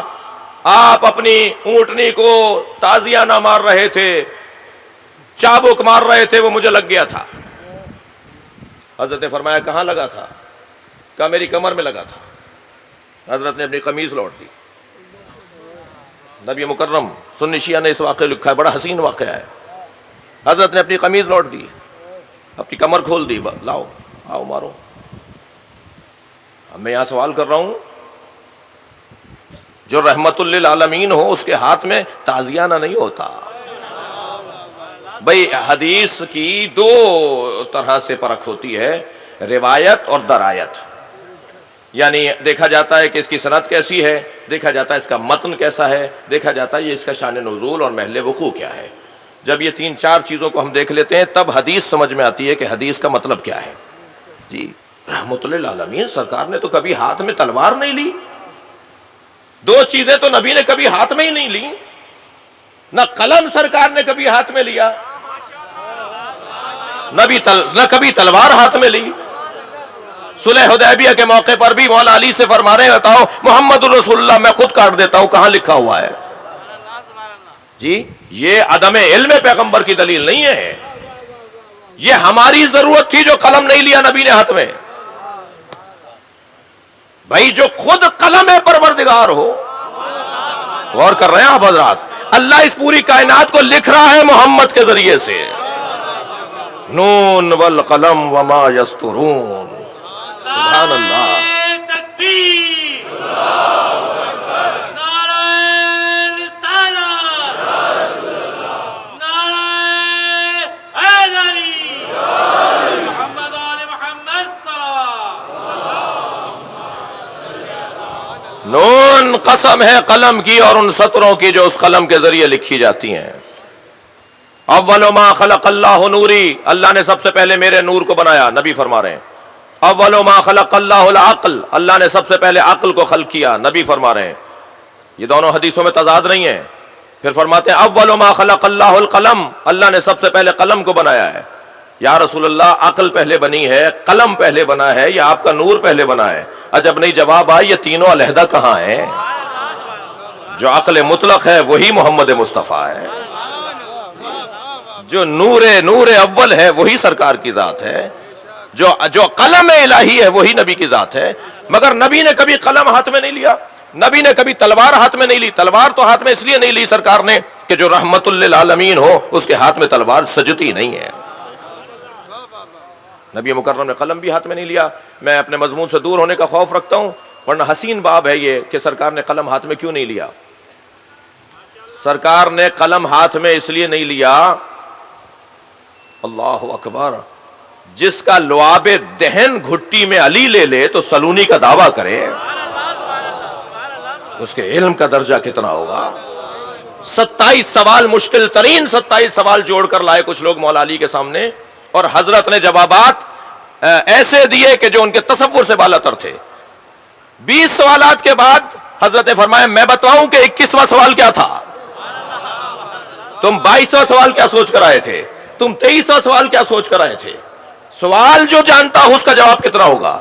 آپ اپنی اونٹنی کو تازیانہ مار رہے تھے، چابک مار رہے تھے، وہ مجھے لگ گیا تھا. حضرت نے فرمایا کہاں لگا تھا؟ کہا میری کمر میں لگا تھا. حضرت نے اپنی قمیض لوٹ دی. نبی مکرم سنی شیعہ نے اس واقعے لکھا ہے، بڑا حسین واقعہ ہے. حضرت نے اپنی قمیض لوٹ دی، اپنی کمر کھول دی، لاؤ آؤ مارو. اب میں یہاں سوال کر رہا ہوں، جو رحمت للعالمین ہو اس کے ہاتھ میں تازیانہ نہیں ہوتا. بھئی حدیث کی دو طرح سے پرکھ ہوتی ہے، روایت اور درایت. یعنی دیکھا جاتا ہے کہ اس کی سند کیسی ہے، دیکھا جاتا ہے اس کا متن کیسا ہے، دیکھا جاتا ہے یہ اس کا شان نزول اور محل وقوع کیا ہے. جب یہ تین چار چیزوں کو ہم دیکھ لیتے ہیں تب حدیث سمجھ میں آتی ہے کہ حدیث کا مطلب کیا ہے. جی رحمت للعالمین سرکار نے تو کبھی ہاتھ میں تلوار نہیں لی. دو چیزیں تو نبی نے کبھی ہاتھ میں ہی نہیں لی. نہ قلم سرکار نے کبھی ہاتھ میں لیا، نہ کبھی تلوار ہاتھ میں لی. صلح حدیبیہ کے موقع پر بھی مولا علی سے فرما رہے ہیں بتاؤ محمد الرسول اللہ میں خود کاٹ دیتا ہوں، کہاں لکھا ہوا ہے؟ جی یہ عدم علم پیغمبر کی دلیل نہیں ہے، یہ ہماری ضرورت تھی جو قلم نہیں لیا نبی نے ہاتھ میں. بھائی جو خود قلم پروردگار ہو، غور کر رہے ہیں آپ حضرات، اللہ اس پوری کائنات کو لکھ رہا ہے محمد کے ذریعے سے. نون والقلم وما یسطرون. سبحان اللہ. نون قسم ہے قلم کی اور ان سطروں کی جو اس قلم کے ذریعے لکھی جاتی ہیں. اول ما خلق اللہ نوری، اللہ نے سب سے پہلے میرے نور کو بنایا، نبی فرما رہے ہیں. اول ما خلق اللہ العقل، اللہ نے سب سے پہلے عقل کو خلق کیا، نبی فرما رہے ہیں. یہ دونوں حدیثوں میں تضاد نہیں ہے. پھر فرماتے ہیں اول ما خلق اللہ القلم، اللہ نے سب سے پہلے قلم کو بنایا ہے. یا رسول اللہ، عقل پہلے بنی ہے، قلم پہلے بنا ہے، یا آپ کا نور پہلے بنا ہے؟ عجب نہیں جواب آئی، یہ تینوں علیحدہ کہاں ہیں؟ جو عقل مطلق ہے وہی محمد مصطفیٰ ہے، جو نور اول ہے وہی سرکار کی ذات ہے، جو قلم الہی ہے وہی نبی کی ذات ہے. مگر نبی نے کبھی قلم ہاتھ میں نہیں لیا، نبی نے کبھی تلوار ہاتھ میں نہیں لی. تلوار تو ہاتھ میں اس لیے نہیں لی سرکار نے کہ جو رحمت للعالمین ہو اس کے ہاتھ میں تلوار سجتی نہیں ہے. نبی مکرم نے قلم بھی ہاتھ میں نہیں لیا. میں اپنے مضمون سے دور ہونے کا خوف رکھتا ہوں، ورنہ حسین باب ہے یہ کہ سرکار نے قلم ہاتھ میں کیوں نہیں لیا. سرکار نے قلم ہاتھ میں اس لیے نہیں لیا، اللہ اکبر، جس کا لعاب دہن گھٹی میں علی لے لے تو سلونی کا دعویٰ کرے، اس کے علم کا درجہ کتنا ہوگا. 27 سوال، مشکل ترین 27 سوال جوڑ کر لائے کچھ لوگ مولا علی کے سامنے، اور حضرت نے جوابات ایسے دیے کہ جو ان کے تصور سے بالا تر تھے. 20 سوالات کے بعد حضرت نے فرمایا میں بتاؤں کہ 21واں سوال کیا تھا؟ تم 22واں سوال کیا سوچ کر آئے تھے؟ تم 23واں سوال کیا سوچ کر آئے تھے؟ سوال جو جانتا ہو اس کا جواب کتنا ہوگا.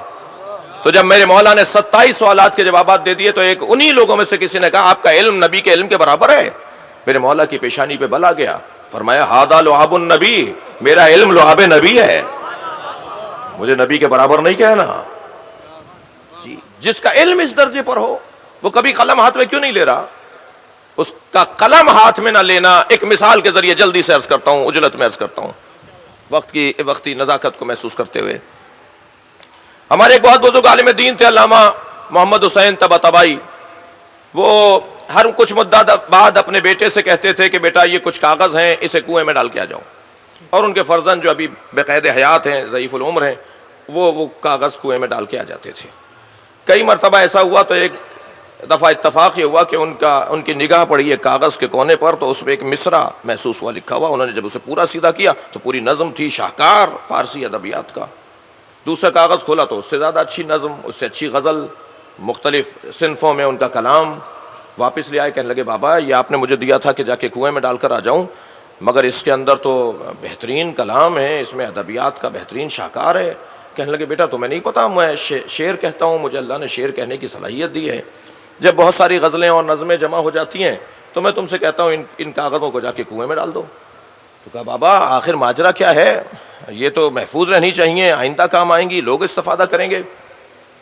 تو جب میرے مولا نے 27 سوالات کے جوابات دے دیے تو ایک انہی لوگوں میں سے کسی نے کہا آپ کا علم نبی کے علم کے برابر ہے. میرے مولا کی پیشانی پہ بل آ گیا، فرمایا ہاذا لعاب النبی، میرا علم لعاب نبی ہے، مجھے نبی کے برابر نہیں کہنا. جی، جس کا علم اس درجے پر ہو وہ کبھی قلم ہاتھ میں کیوں نہیں لے رہا؟ اس کا قلم ہاتھ میں نہ لینا ایک مثال کے ذریعے جلدی سے عرض کرتا ہوں، عجلت میں عرض کرتا ہوں وقتی نزاکت کو محسوس کرتے ہوئے. ہمارے ایک بہت بزرگ عالم دین تھے علامہ محمد حسین طباطبائی. وہ ہر کچھ مدت بعد اپنے بیٹے سے کہتے تھے کہ بیٹا یہ کچھ کاغذ ہیں، اسے کنویں میں ڈال کے آ جاؤ. اور ان کے فرزند جو ابھی بقید حیات ہیں، ضعیف العمر ہیں، وہ کاغذ کنویں میں ڈال کے آ جاتے تھے. کئی مرتبہ ایسا ہوا تو ایک دفعہ اتفاق یہ ہوا کہ ان کی نگاہ پڑی ایک کاغذ کے کونے پر، تو اس میں ایک مصرع محسوس ہوا لکھا ہوا. انہوں نے جب اسے پورا سیدھا کیا تو پوری نظم تھی، شاہکار فارسی ادبیات کا. دوسرا کاغذ کھولا تو اس سے زیادہ اچھی نظم، اس سے اچھی غزل، مختلف صنفوں میں ان کا کلام. واپس لے آئے، کہنے لگے بابا یہ آپ نے مجھے دیا تھا کہ جا کے کنویں میں ڈال کر آ جاؤں، مگر اس کے اندر تو بہترین کلام ہے، اس میں ادبیات کا بہترین شاہکار ہے. کہنے لگے بیٹا تمہیں نہیں پتا میں شعر کہتا ہوں، مجھے اللہ نے شعر کہنے کی صلاحیت دی ہے. جب بہت ساری غزلیں اور نظمیں جمع ہو جاتی ہیں تو میں تم سے کہتا ہوں ان کاغذوں کو جا کے کنویں میں ڈال دو. تو کہا بابا آخر ماجرا کیا ہے؟ یہ تو محفوظ رہنی چاہیے، آئندہ کام آئیں گی، لوگ استفادہ کریں گے.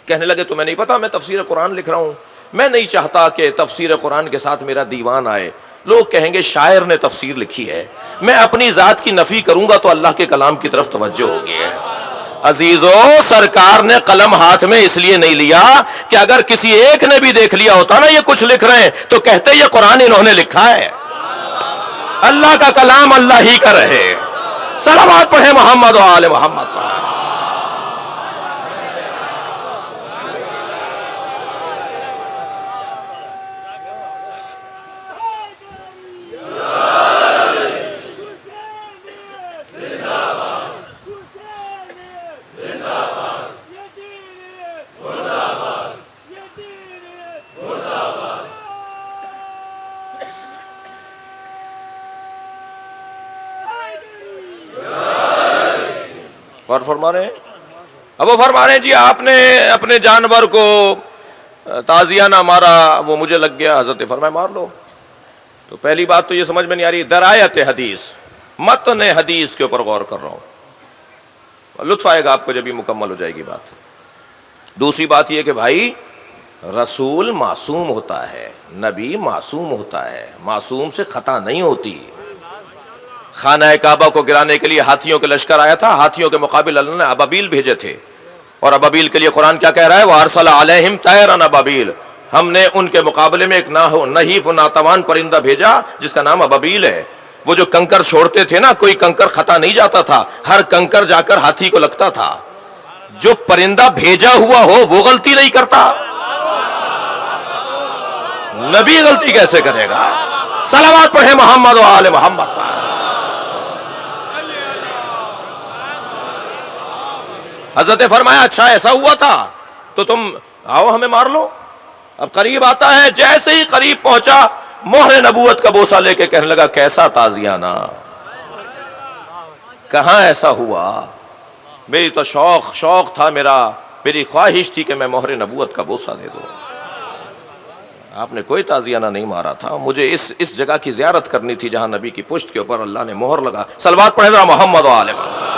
کہنے لگے تمہیں نہیں پتا میں تفسیر قرآن لکھ رہا ہوں، میں نہیں چاہتا کہ تفسیر قرآن کے ساتھ میرا دیوان آئے، لوگ کہیں گے شاعر نے تفسیر لکھی ہے، میں اپنی ذات کی نفی کروں گا تو اللہ کے کلام کی طرف توجہ ہوگی. عزیزو، سرکار نے قلم ہاتھ میں اس لیے نہیں لیا کہ اگر کسی ایک نے بھی دیکھ لیا ہوتا نا یہ کچھ لکھ رہے ہیں تو کہتے یہ قرآن انہوں نے لکھا ہے. اللہ کا کلام اللہ ہی کا رہے. صلوات پڑھیں محمد و آل محمد پر. اور فرما رہے ہیں، اب وہ فرما رہے ہیں جی آپ نے اپنے جانور کو تازیہ نہ مارا، وہ مجھے لگ گیا. حضرت نے فرمایا مار لو. تو پہلی بات تو یہ سمجھ میں نہیں آ رہی، درایت حدیث، متن حدیث کے اوپر غور کر رہا ہوں، لطف آئے گا آپ کو جب یہ مکمل ہو جائے گی بات. دوسری بات یہ کہ بھائی رسول معصوم ہوتا ہے، نبی معصوم ہوتا ہے، معصوم سے خطا نہیں ہوتی۔ خانہ کعبہ کو گرانے کے لیے ہاتھیوں کے لشکر آیا تھا، ہاتھیوں کے مقابل اللہ نے ابابیل بھیجے تھے، اور ابابیل کے لیے قرآن کیا کہہ رہا ہے؟ وَأَرْسَلَ عَلَيْهِمْ طَيْرًا ابابیل، ہم نے ان کے مقابلے میں ایک نحیف و ناتوان پرندہ بھیجا جس کا نام ابابیل ہے۔ وہ جو کنکر چھوڑتے تھے نا، کوئی کنکر خطا نہیں جاتا تھا، ہر کنکر جا کر ہاتھی کو لگتا تھا۔ جو پرندہ بھیجا ہوا ہو وہ غلطی نہیں کرتا، نبی غلطی کیسے کرے گا؟ صلوات پڑھے محمد و آل محمد پر۔ حضرت نے فرمایا اچھا ایسا ہوا تھا تو تم آؤ ہمیں مار لو۔ اب قریب آتا ہے، جیسے ہی قریب پہنچا مہر نبوت کا بوسہ لے کے کہنے لگا کیسا تازیانہ، کہاں ایسا ہوا؟ میری تو شوق تھا، میری خواہش تھی کہ میں مہر نبوت کا بوسہ دے دوں۔ آپ نے کوئی تازیانہ نہیں مارا تھا، مجھے اس جگہ کی زیارت کرنی تھی جہاں نبی کی پشت کے اوپر اللہ نے مہر لگا۔ صلوات پڑھے ذرا محمد و آل محمد۔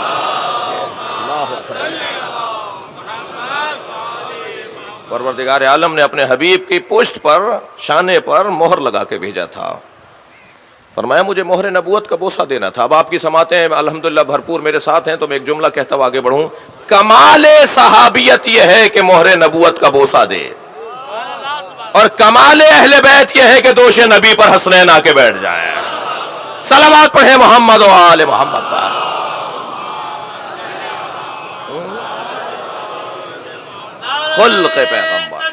پروردگار عالم نے اپنے حبیب کی پشت پر، شانے پر مہر لگا کے بھیجا تھا۔ فرمایا مجھے مہر نبوت کا بوسہ دینا تھا۔ اب آپ کی سماعتیں الحمدللہ بھرپور میرے ساتھ ہیں تو میں ایک جملہ کہتا ہوا آگے بڑھوں۔ کمال صحابیت یہ ہے کہ مہر نبوت کا بوسہ دے، اور کمال اہل بیت یہ ہے کہ دوش نبی پر حسنین آ کے بیٹھ جائیں۔ صلوات پڑھے محمد و آل محمد پر۔ خلق پیغمبر،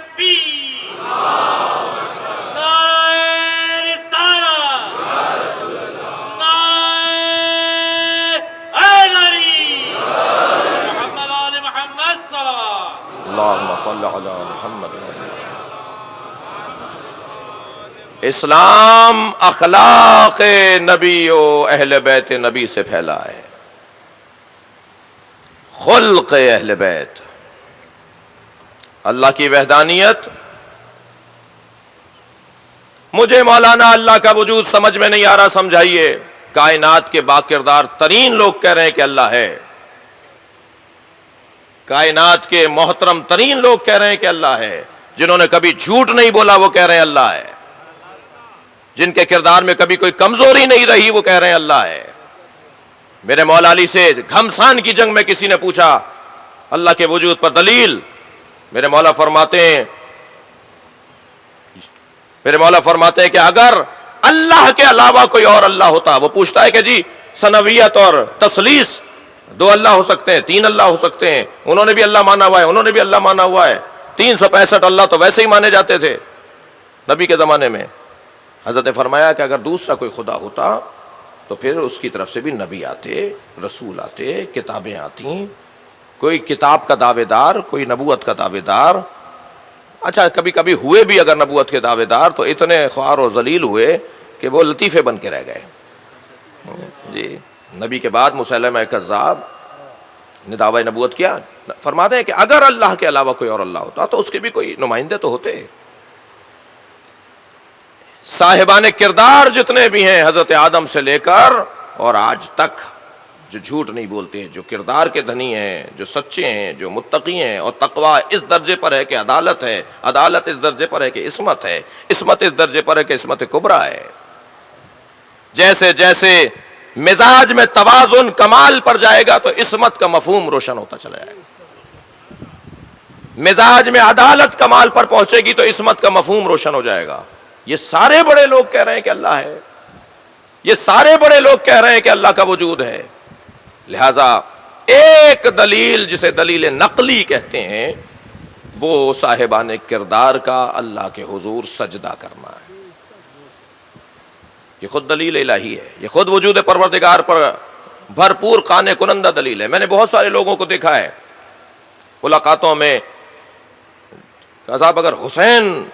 اللہم صلی علی محمد۔ اسلام اخلاق نبی و اہل بیت نبی سے پھیلا ہے، خلق اہل بیت، اللہ کی وحدانیت۔ مجھے مولانا اللہ کا وجود سمجھ میں نہیں آ رہا، سمجھائیے۔ کائنات کے باکردار ترین لوگ کہہ رہے ہیں کہ اللہ ہے، کائنات کے محترم ترین لوگ کہہ رہے ہیں کہ اللہ ہے، جنہوں نے کبھی جھوٹ نہیں بولا وہ کہہ رہے ہیں اللہ ہے، جن کے کردار میں کبھی کوئی کمزوری نہیں رہی وہ کہہ رہے ہیں اللہ ہے۔ میرے مولا علی سے گھمسان کی جنگ میں کسی نے پوچھا اللہ کے وجود پر دلیل، میرے مولا فرماتے ہیں کہ اگر اللہ کے علاوہ کوئی اور اللہ ہوتا، وہ پوچھتا ہے کہ جی ثنویت اور تثلیث، دو اللہ ہو سکتے ہیں، تین اللہ ہو سکتے ہیں، انہوں نے بھی اللہ مانا ہوا ہے، انہوں نے بھی اللہ مانا ہوا ہے، 365 اللہ تو ویسے ہی مانے جاتے تھے نبی کے زمانے میں۔ حضرت نے فرمایا کہ اگر دوسرا کوئی خدا ہوتا تو پھر اس کی طرف سے بھی نبی آتے، رسول آتے، کتابیں آتی، کوئی کتاب کا دعوے دار، کوئی نبوت کا دعوے دار۔ اچھا کبھی کبھی ہوئے بھی اگر نبوت کے دعوے دار تو اتنے خوار و ذلیل ہوئے کہ وہ لطیفے بن کے رہ گئے۔ جی نبی کے بعد مسیلمہ کذاب نے دعوی نبوت کیا، فرماتے ہیں کہ اگر اللہ کے علاوہ کوئی اور اللہ ہوتا تو اس کے بھی کوئی نمائندے تو ہوتے۔ صاحبان کردار جتنے بھی ہیں حضرت آدم سے لے کر اور آج تک، جو جھوٹ نہیں بولتے، جو کردار کے دھنی ہیں، جو سچے ہیں، جو متقی ہیں، اور تقوی اس درجے پر ہے کہ عدالت ہے، عدالت اس درجے پر ہے کہ عصمت ہے، عصمت اس درجے پر ہے کہ عصمت کبریٰ ہے۔ جیسے جیسے مزاج میں توازن کمال پر جائے گا تو عصمت کا مفہوم روشن ہوتا چلا جائے گا، مزاج میں عدالت کمال پر پہنچے گی تو عصمت کا مفہوم روشن ہو جائے گا۔ یہ سارے بڑے لوگ کہہ رہے ہیں کہ اللہ ہے، یہ سارے بڑے لوگ کہہ رہے ہیں کہ اللہ کا وجود ہے۔ لہذا ایک دلیل جسے دلیل نقلی کہتے ہیں وہ صاحبان کردار کا اللہ کے حضور سجدہ کرنا ہے، یہ خود دلیل الہی ہے، یہ خود وجود پروردگار پر بھرپور قانے کنندہ دلیل ہے۔ میں نے بہت سارے لوگوں کو دیکھا ہے ملاقاتوں میں، صاحب اگر حسین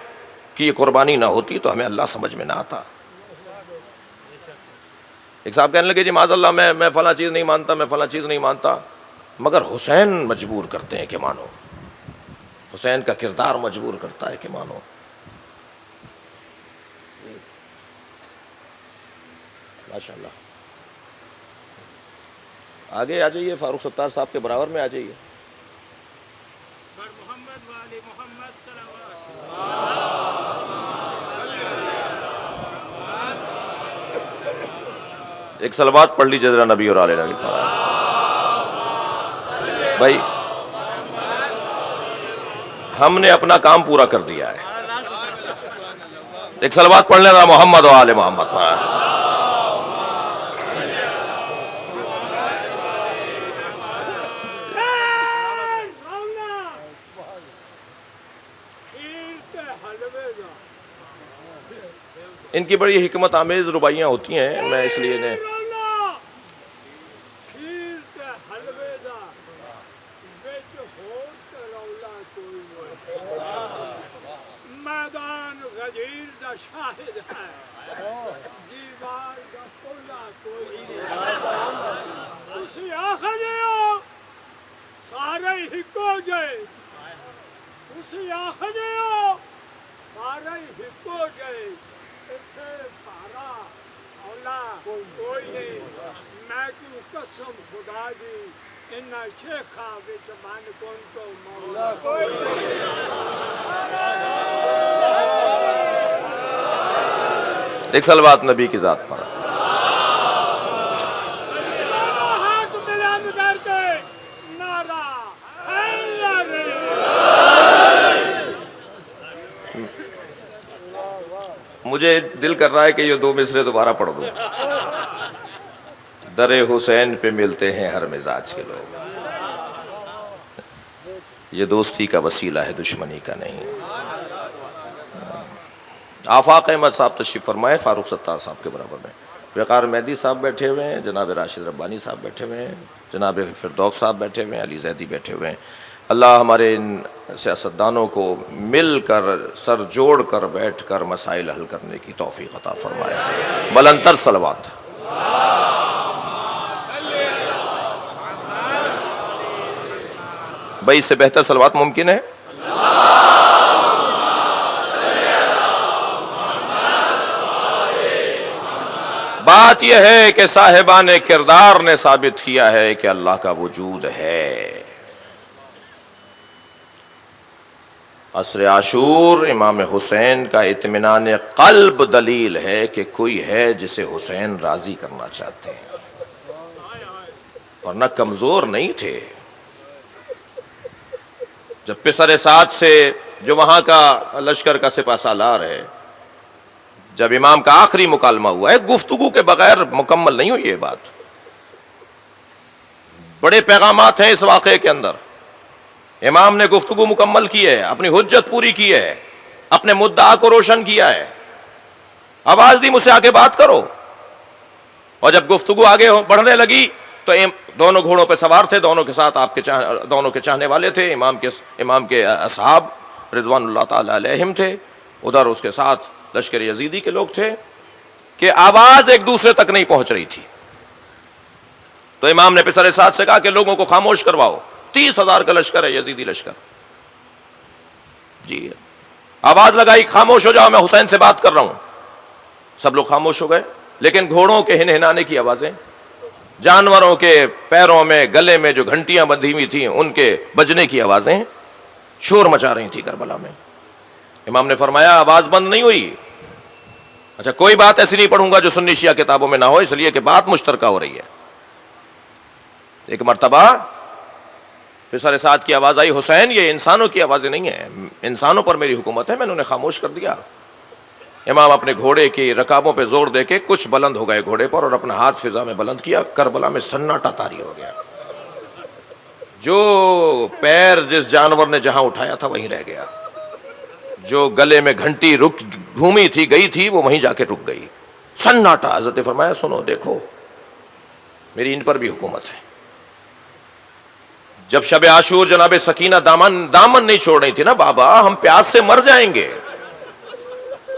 کی یہ قربانی نہ ہوتی تو ہمیں اللہ سمجھ میں نہ آتا۔ ایک صاحب کہنے لگے جی معاذ اللہ میں فلاں چیز نہیں مانتا، میں فلاں چیز نہیں مانتا، مگر حسین مجبور کرتے ہیں کہ مانو، حسین کا کردار مجبور کرتا ہے کہ مانو۔ ماشاءاللہ آگے آ جائیے، فاروق ستار صاحب کے برابر میں آ جائیے۔ ایک صلوات پڑھ لیجیے ذرا نبی اور آل نبی پر بھائی. ہم نے اپنا کام پورا کر دیا ہے. ایک صلوات پڑھ لینا محمد و آل محمد پر. ان کی بڑی حکمت آمیز رباعیاں ہوتی ہیں، میں اس لیے انہیں ایک صلوات نبی کی ذات پر. مجھے دل کر رہا ہے کہ یہ دو مصرے دوبارہ پڑھ دوں. در حسین پہ ملتے ہیں ہر مزاج کے لوگ، یہ دوستی کا وسیلہ ہے دشمنی کا نہیں. آفاق احمد صاحب تشریف فرمائے، فاروق ستار صاحب کے برابر میں وقار مہدی صاحب بیٹھے ہوئے ہیں، جناب راشد ربانی صاحب بیٹھے ہوئے ہیں، جناب فردوس صاحب بیٹھے ہوئے ہیں، علی زیدی بیٹھے ہوئے ہیں. اللہ ہمارے ان سیاستدانوں کو مل کر سر جوڑ کر بیٹھ کر مسائل حل کرنے کی توفیق عطا فرمائے. بلندر صلوات. بھائی اس سے بہتر صلوات ممکن ہے؟ بات یہ ہے کہ صاحبان کردار نے ثابت کیا ہے کہ اللہ کا وجود ہے. عصر عاشور امام حسین کا اطمینان قلب دلیل ہے کہ کوئی ہے جسے حسین راضی کرنا چاہتے ہیں، ورنہ کمزور نہیں تھے. جب پسر سعد سے جو وہاں کا لشکر کا سپہ سالار ہے، جب امام کا آخری مکالمہ ہوا ہے، گفتگو کے بغیر مکمل نہیں ہوئی یہ بات. بڑے پیغامات ہیں اس واقعے کے اندر. امام نے گفتگو مکمل کی ہے، اپنی حجت پوری کی ہے، اپنے مدعا کو روشن کیا ہے. آواز دی مجھ سے آگے بات کرو. اور جب گفتگو آگے بڑھنے لگی تو دونوں گھوڑوں پہ سوار تھے، دونوں کے ساتھ آپ کے دونوں کے چاہنے والے تھے، امام کے اصحاب رضوان اللہ تعالی علیہم تھے، ادھر اس کے ساتھ لشکر یزیدی کے لوگ تھے، کہ آواز ایک دوسرے تک نہیں پہنچ رہی تھی. تو امام نے پسر سعد سے کہا کہ لوگوں کو خاموش کرواؤ، 30,000 کا لشکر ہے، یزیدی لشکر. جی آواز لگائی، خاموش ہو جاؤ، میں حسین سے بات کر رہا ہوں. سب لوگ خاموش ہو گئے، لیکن گھوڑوں کے ہنہنانے کی آوازیں، جانوروں کے پیروں میں گلے میں جو گھنٹیاں بندھی ہوئی تھیں ان کے بجنے کی آوازیں شور مچا رہی تھی کربلا میں. امام نے فرمایا آواز بند نہیں ہوئی. اچھا کوئی بات ایسی نہیں پڑھوں گا جو سنی شیعہ کتابوں میں نہ ہو، اس لیے کہ بات مشترکہ ہو رہی ہے. ایک مرتبہ پسر سعد کی آواز آئی، حسین یہ انسانوں کی آوازیں نہیں ہیں، انسانوں پر میری حکومت ہے، میں نے انہیں خاموش کر دیا. امام اپنے گھوڑے کی رکابوں پہ زور دے کے کچھ بلند ہو گئے گھوڑے پر اور اپنا ہاتھ فضا میں بلند کیا. کربلا میں سناٹا طاری ہو گیا. جو پیر جس جانور نے جہاں اٹھایا تھا وہیں رہ گیا، جو گلے میں گھنٹی گھومی تھی گئی تھی وہ وہیں جا کے رک گئی. سناٹا. حضرت نے فرمایا سنو دیکھو میری ان پر بھی حکومت ہے. جب شب عاشور جناب سکینہ دامن نہیں چھوڑ رہی تھی نا، بابا ہم پیاس سے مر جائیں گے،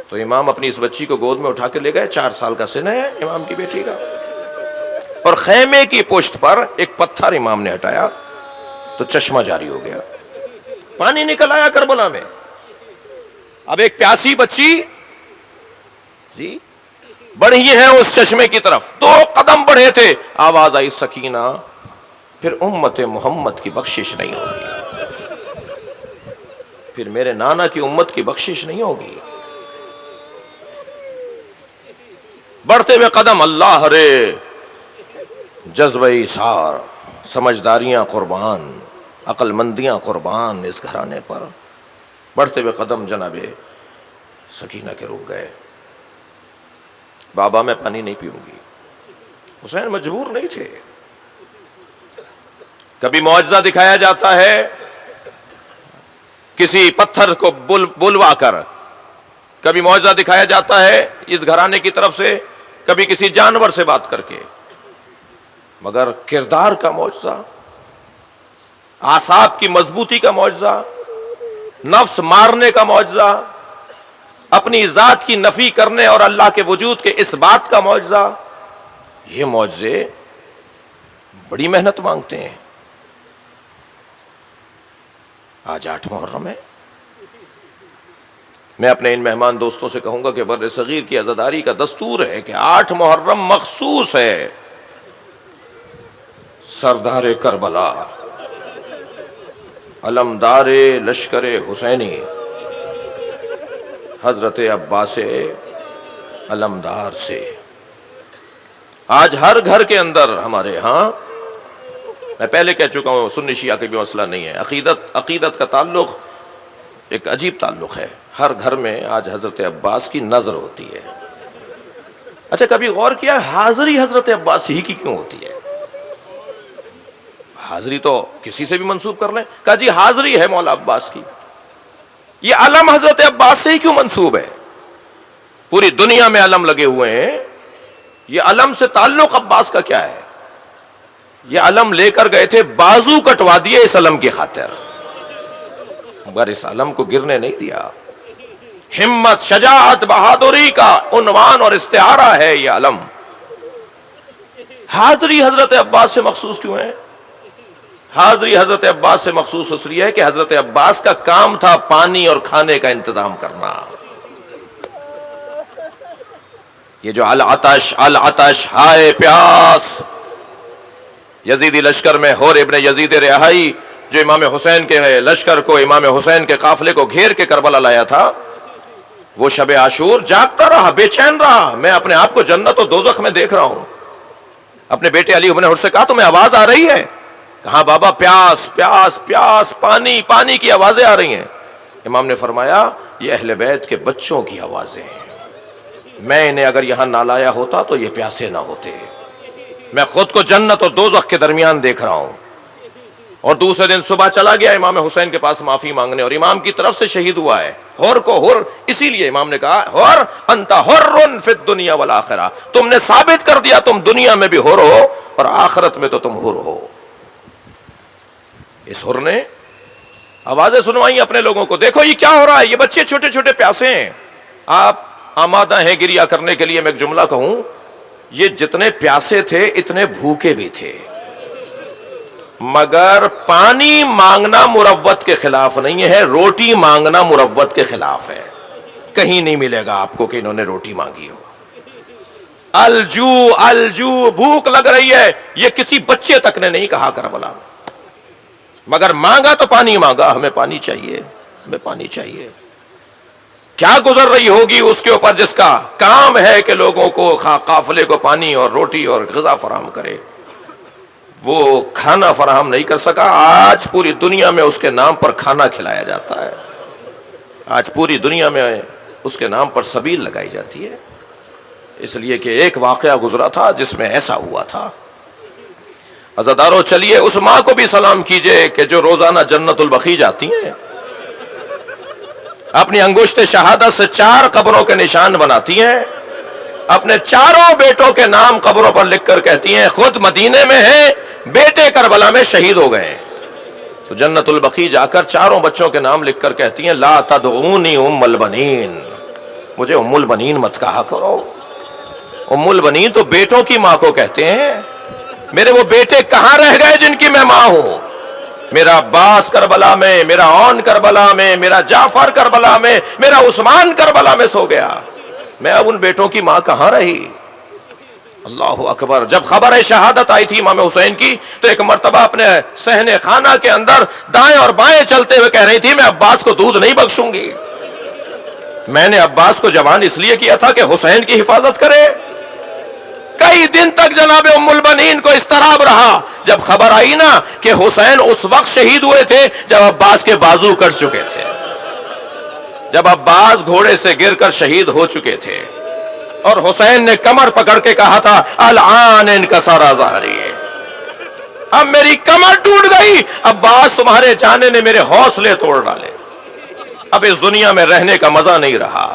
تو امام اپنی اس بچی کو گود میں اٹھا کے لے گئے. 4 سال کا سن ہے امام کی بیٹی کا، اور خیمے کی پشت پر ایک پتھر امام نے ہٹایا تو چشمہ جاری ہو گیا، پانی نکل آیا کربلا میں. اب ایک پیاسی بچی جی بڑھی ہے اس چشمے کی طرف، 2 قدم بڑھے تھے، آواز آئی سکینہ پھر امت محمد کی بخشش نہیں ہوگی. پھر میرے نانا کی امت کی بخشش نہیں ہوگی. بڑھتے ہوئے قدم اللہ رے، جذبہ ایثار، سمجھداریاں قربان، عقل مندیاں قربان اس گھرانے پر. بڑھتے ہوئے قدم جناب سکینہ کے رک گئے. بابا میں پانی نہیں پیوں گی. حسین مجبور نہیں تھے. کبھی معجزہ دکھایا جاتا ہے کسی پتھر کو بلوا کر، کبھی معجزہ دکھایا جاتا ہے اس گھرانے کی طرف سے، کبھی کسی جانور سے بات کر کے، مگر کردار کا معجزہ، اعصاب کی مضبوطی کا معجزہ، نفس مارنے کا معجزہ، اپنی ذات کی نفی کرنے اور اللہ کے وجود کے اس بات کا معجزہ، یہ معجزے بڑی محنت مانگتے ہیں. آج 8 محرم ہے. میں اپنے ان مہمان دوستوں سے کہوں گا کہ بر صغیر کی عزاداری کا دستور ہے کہ 8 محرم مخصوص ہے سردار کربلا، علمدار لشکر حسینی، حضرت عباس علمدار سے. آج ہر گھر کے اندر ہمارے ہاں، میں پہلے کہہ چکا ہوں سنی شیعہ کا بھی مسئلہ نہیں ہے، عقیدت کا تعلق ایک عجیب تعلق ہے. ہر گھر میں آج حضرت عباس کی نظر ہوتی ہے. اچھا کبھی غور کیا حاضری حضرت عباس ہی کی کیوں ہوتی ہے؟ حاضری تو کسی سے بھی منسوب کر لیں. کہا جی حاضری ہے مولا عباس کی. یہ علم حضرت عباس سے ہی کیوں منسوب ہے؟ پوری دنیا میں علم لگے ہوئے ہیں، یہ علم سے تعلق عباس کا کیا ہے؟ یہ علم لے کر گئے تھے، بازو کٹوا دیے اس علم کی خاطر، مگر اس علم کو گرنے نہیں دیا. ہمت، شجاعت، بہادری کا عنوان اور استعارہ ہے یہ علم. حاضری حضرت عباس سے مخصوص کیوں ہے؟ حاضری حضرت عباس سے مخصوص اس لیے ہے کہ حضرت عباس کا کام تھا پانی اور کھانے کا انتظام کرنا. یہ جو العطش ہائے پیاس، یزیدی لشکر میں حور ابن یزید رہائی جو امام حسین کے لشکر کو، امام حسین کے قافلے کو گھیر کے کربلا لایا تھا، وہ شب عاشور جاگتا رہا، بے چین رہا. میں اپنے آپ کو جنت و دوزخ میں دیکھ رہا ہوں. اپنے بیٹے علی ابن حسین سے کہا تمہیں آواز آ رہی ہے؟ کہا بابا پیاس پیاس پیاس، پانی پانی کی آوازیں آ رہی ہیں. امام نے فرمایا یہ اہل بیت کے بچوں کی آوازیں ہیں، میں انہیں اگر یہاں نہ لایا ہوتا تو یہ پیاسے نہ ہوتے. میں خود کو جنت اور دوزخ کے درمیان دیکھ رہا ہوں. اور دوسرے دن صبح چلا گیا امام حسین کے پاس معافی مانگنے، اور امام کی طرف سے شہید ہوا ہے. حر کو حر، اسی لیے امام نے کہا حر انت حر فی الدنیا والآخرہ، تم نے ثابت کر دیا تم دنیا میں بھی حر ہو اور آخرت میں تو تم حر ہو. اس حر نے آوازیں سنوائی اپنے لوگوں کو، دیکھو یہ کیا ہو رہا ہے، یہ بچے چھوٹے چھوٹے پیاسے ہیں. آپ آمادہ ہیں گریا کرنے کے لیے. میں ایک جملہ کہوں، یہ جتنے پیاسے تھے اتنے بھوکے بھی تھے، مگر پانی مانگنا مروت کے خلاف نہیں ہے، روٹی مانگنا مروت کے خلاف ہے. کہیں نہیں ملے گا آپ کو کہ انہوں نے روٹی مانگی ہو. الجو الجو، بھوک لگ رہی ہے، یہ کسی بچے تک نے نہیں کہا کربلا میں، مگر مانگا تو پانی مانگا. ہمیں پانی چاہیے، ہمیں پانی چاہیے. کیا گزر رہی ہوگی اس کے اوپر جس کا کام ہے کہ لوگوں کو قافلے کو پانی اور روٹی اور غذا فراہم کرے. وہ کھانا فراہم نہیں کر سکا، آج پوری دنیا میں اس کے نام پر کھانا کھلایا جاتا ہے. آج پوری دنیا میں اس کے نام پر سبیل لگائی جاتی ہے، اس لیے کہ ایک واقعہ گزرا تھا جس میں ایسا ہوا تھا. عزادارو چلیے اس ماں کو بھی سلام کیجئے کہ جو روزانہ جنت البقیع جاتی ہیں، اپنی انگشت شہادت سے 4 قبروں کے نشان بناتی ہیں، اپنے 4 بیٹوں کے نام قبروں پر لکھ کر کہتی ہیں خود مدینے میں ہیں، بیٹے کربلا میں شہید ہو گئے. تو جنت البقیع جا کر 4 بچوں کے نام لکھ کر کہتی ہیں لا تدعونی ام البنین، مجھے ام البنین مت کہا کرو. ام البنین تو بیٹوں کی ماں کو کہتے ہیں. میرے وہ بیٹے کہاں رہ گئے جن کی میں ماں ہوں؟ میرا عباس کربلا میں، میرا عون کربلا میں، میرا جعفر کربلا میں، میرا عثمان کربلا میں سو گیا. میں اب ان بیٹوں کی ماں کہاں رہی؟ اللہ اکبر. جب خبر شہادت آئی تھی امام حسین کی تو ایک مرتبہ اپنے صحن خانہ کے اندر دائیں اور بائیں چلتے ہوئے کہہ رہی تھی میں عباس کو دودھ نہیں بخشوں گی. میں نے عباس کو جوان اس لیے کیا تھا کہ حسین کی حفاظت کرے. کئی دن تک جناب ام البنین کو اضطراب رہا. جب خبر آئی نا کہ حسین اس وقت شہید ہوئے تھے جب عباس کے بازو کٹ چکے تھے, جب عباس گھوڑے سے گر کر شہید ہو چکے تھے, اور حسین نے کمر پکڑ کے کہا تھا الآن انکسر ظہری, اب میری کمر ٹوٹ گئی, عباس تمہارے جانے نے میرے حوصلے توڑ ڈالے, اب اس دنیا میں رہنے کا مزہ نہیں رہا.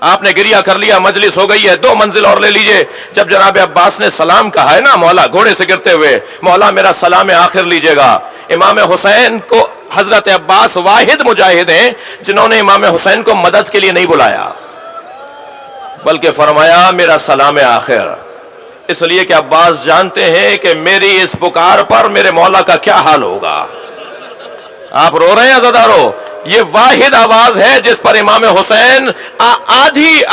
آپ نے گریہ کر لیا, مجلس ہو گئی ہے, 2 منزل اور لے لیجئے. جب جناب عباس نے سلام کہا ہے نا مولا گھوڑے سے گرتے ہوئے, مولا میرا سلام آخر لیجئے گا. امام حسین کو حضرت عباس واحد مجاہد ہیں جنہوں نے امام حسین کو مدد کے لیے نہیں بلایا بلکہ فرمایا میرا سلام آخر, اس لیے کہ عباس جانتے ہیں کہ میری اس پکار پر میرے مولا کا کیا حال ہوگا. آپ رو رہے ہیں عزادارو, یہ واحد آواز ہے جس پر امام حسین آدھے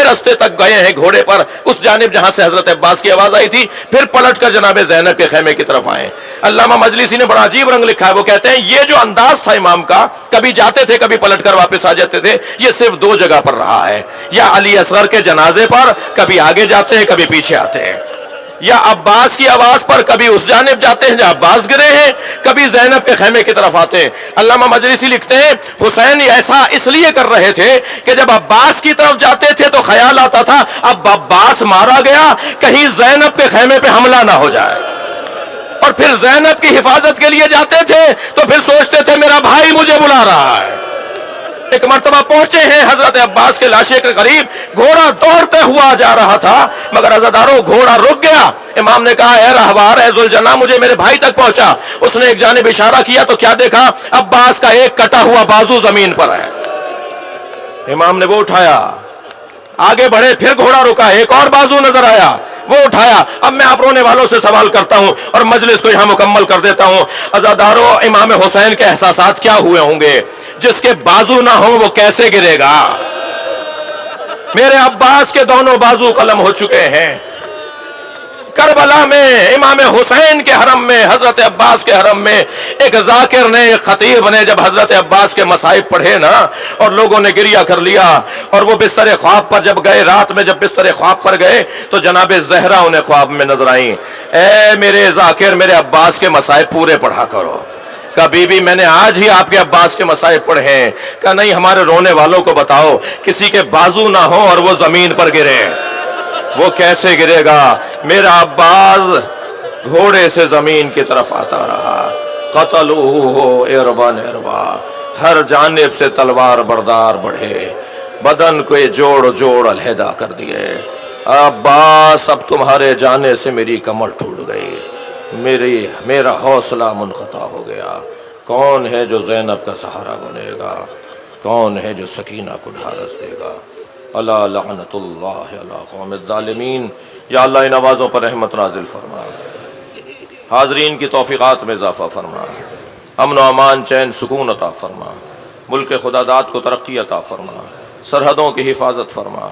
رستے تک گئے ہیں گھوڑے پر, اس جانب جہاں سے حضرت عباس کی آواز آئی تھی, پھر پلٹ کر جناب زینب کے خیمے کی طرف آئے. علامہ مجلسی نے بڑا عجیب رنگ لکھا ہے, وہ کہتے ہیں یہ جو انداز تھا امام کا, کبھی جاتے تھے کبھی پلٹ کر واپس آ جاتے تھے, یہ صرف 2 جگہ پر رہا ہے, یا علی اصغر کے جنازے پر کبھی آگے جاتے ہیں کبھی پیچھے آتے ہیں, یا عباس کی آواز پر کبھی اس جانب جاتے ہیں جہاں عباس گرے ہیں, کبھی زینب کے خیمے کی طرف آتے ہیں. علامہ مجلسی لکھتے ہیں حسین ایسا اس لیے کر رہے تھے کہ جب عباس کی طرف جاتے تھے تو خیال آتا تھا اب عباس مارا گیا کہیں زینب کے خیمے پہ حملہ نہ ہو جائے, اور پھر زینب کی حفاظت کے لیے جاتے تھے تو پھر سوچتے تھے میرا بھائی مجھے بلا رہا ہے. ایک مرتبہ پہنچے ہیں حضرت عباس کے لاشے کے قریب, گھوڑا دوڑتے ہوا جا رہا تھا مگر عزادارو گھوڑا رک گیا. امام نے کہا اے رہوار اے ذوالجناح مجھے میرے بھائی تک پہنچا. اس نے ایک جانب اشارہ کیا تو کیا دیکھا, عباس کا ایک کٹا ہوا بازو زمین پر ہے. امام نے وہ اٹھایا, آگے بڑھے, پھر گھوڑا رکا, ایک اور بازو نظر آیا, وہ اٹھایا. اب میں آپ رونے والوں سے سوال کرتا ہوں اور مجلس کو یہاں مکمل کر دیتا ہوں. عزادارو امام حسین کے احساسات کیا ہوئے ہوں گے, جس کے بازو نہ ہوں وہ کیسے گرے گا. میرے عباس کے دونوں بازو قلم ہو چکے ہیں. کربلا میں امام حسین کے حرم میں, حضرت عباس کے حرم میں ایک ذاکر نے, ایک خطیب نے جب حضرت عباس کے مصائب پڑھے نا اور لوگوں نے گریہ کر لیا, اور وہ بستر خواب پر جب گئے, رات میں جب بستر خواب پر گئے تو جناب زہرا انہیں خواب میں نظر آئیں. اے میرے ذاکر میرے عباس کے مصائب پورے پڑھا کرو. کبھی بھی میں نے آج ہی آپ کے عباس کے مصائب پڑھے ہیں. کہا نہیں ہمارے رونے والوں کو بتاؤ کسی کے بازو نہ ہو اور وہ زمین پر گرے, وہ کیسے گرے گا. میرا عباس گھوڑے سے زمین کی طرف آتا رہا, قتلوہ اربن اربا, ہر جانب سے تلوار بردار بڑھے, بدن کو جوڑ جوڑ علیحدہ کر دیے. عباس اب تمہارے جانے سے میری کمر ٹوٹ گئی, میرا حوصلہ منقطع ہو گیا. کون ہے جو زینب کا سہارا بنے گا, کون ہے جو سکینہ کو ڈھارس دے گا. اللہ لعنت اللہ علی قوم الظالمین. یا اللہ ان آوازوں پر رحمت نازل فرما, حاضرین کی توفیقات میں اضافہ فرما, امن و امان چین سکون عطا فرما, ملک خدا داد کو ترقی عطا فرما, سرحدوں کی حفاظت فرما,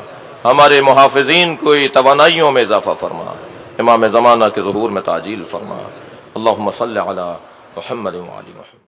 ہمارے محافظین کو توانائیوں میں اضافہ فرما, امام زمانہ کے ظہور میں تعجیل فرما. اللہم صلی علی محمد و علی محمد.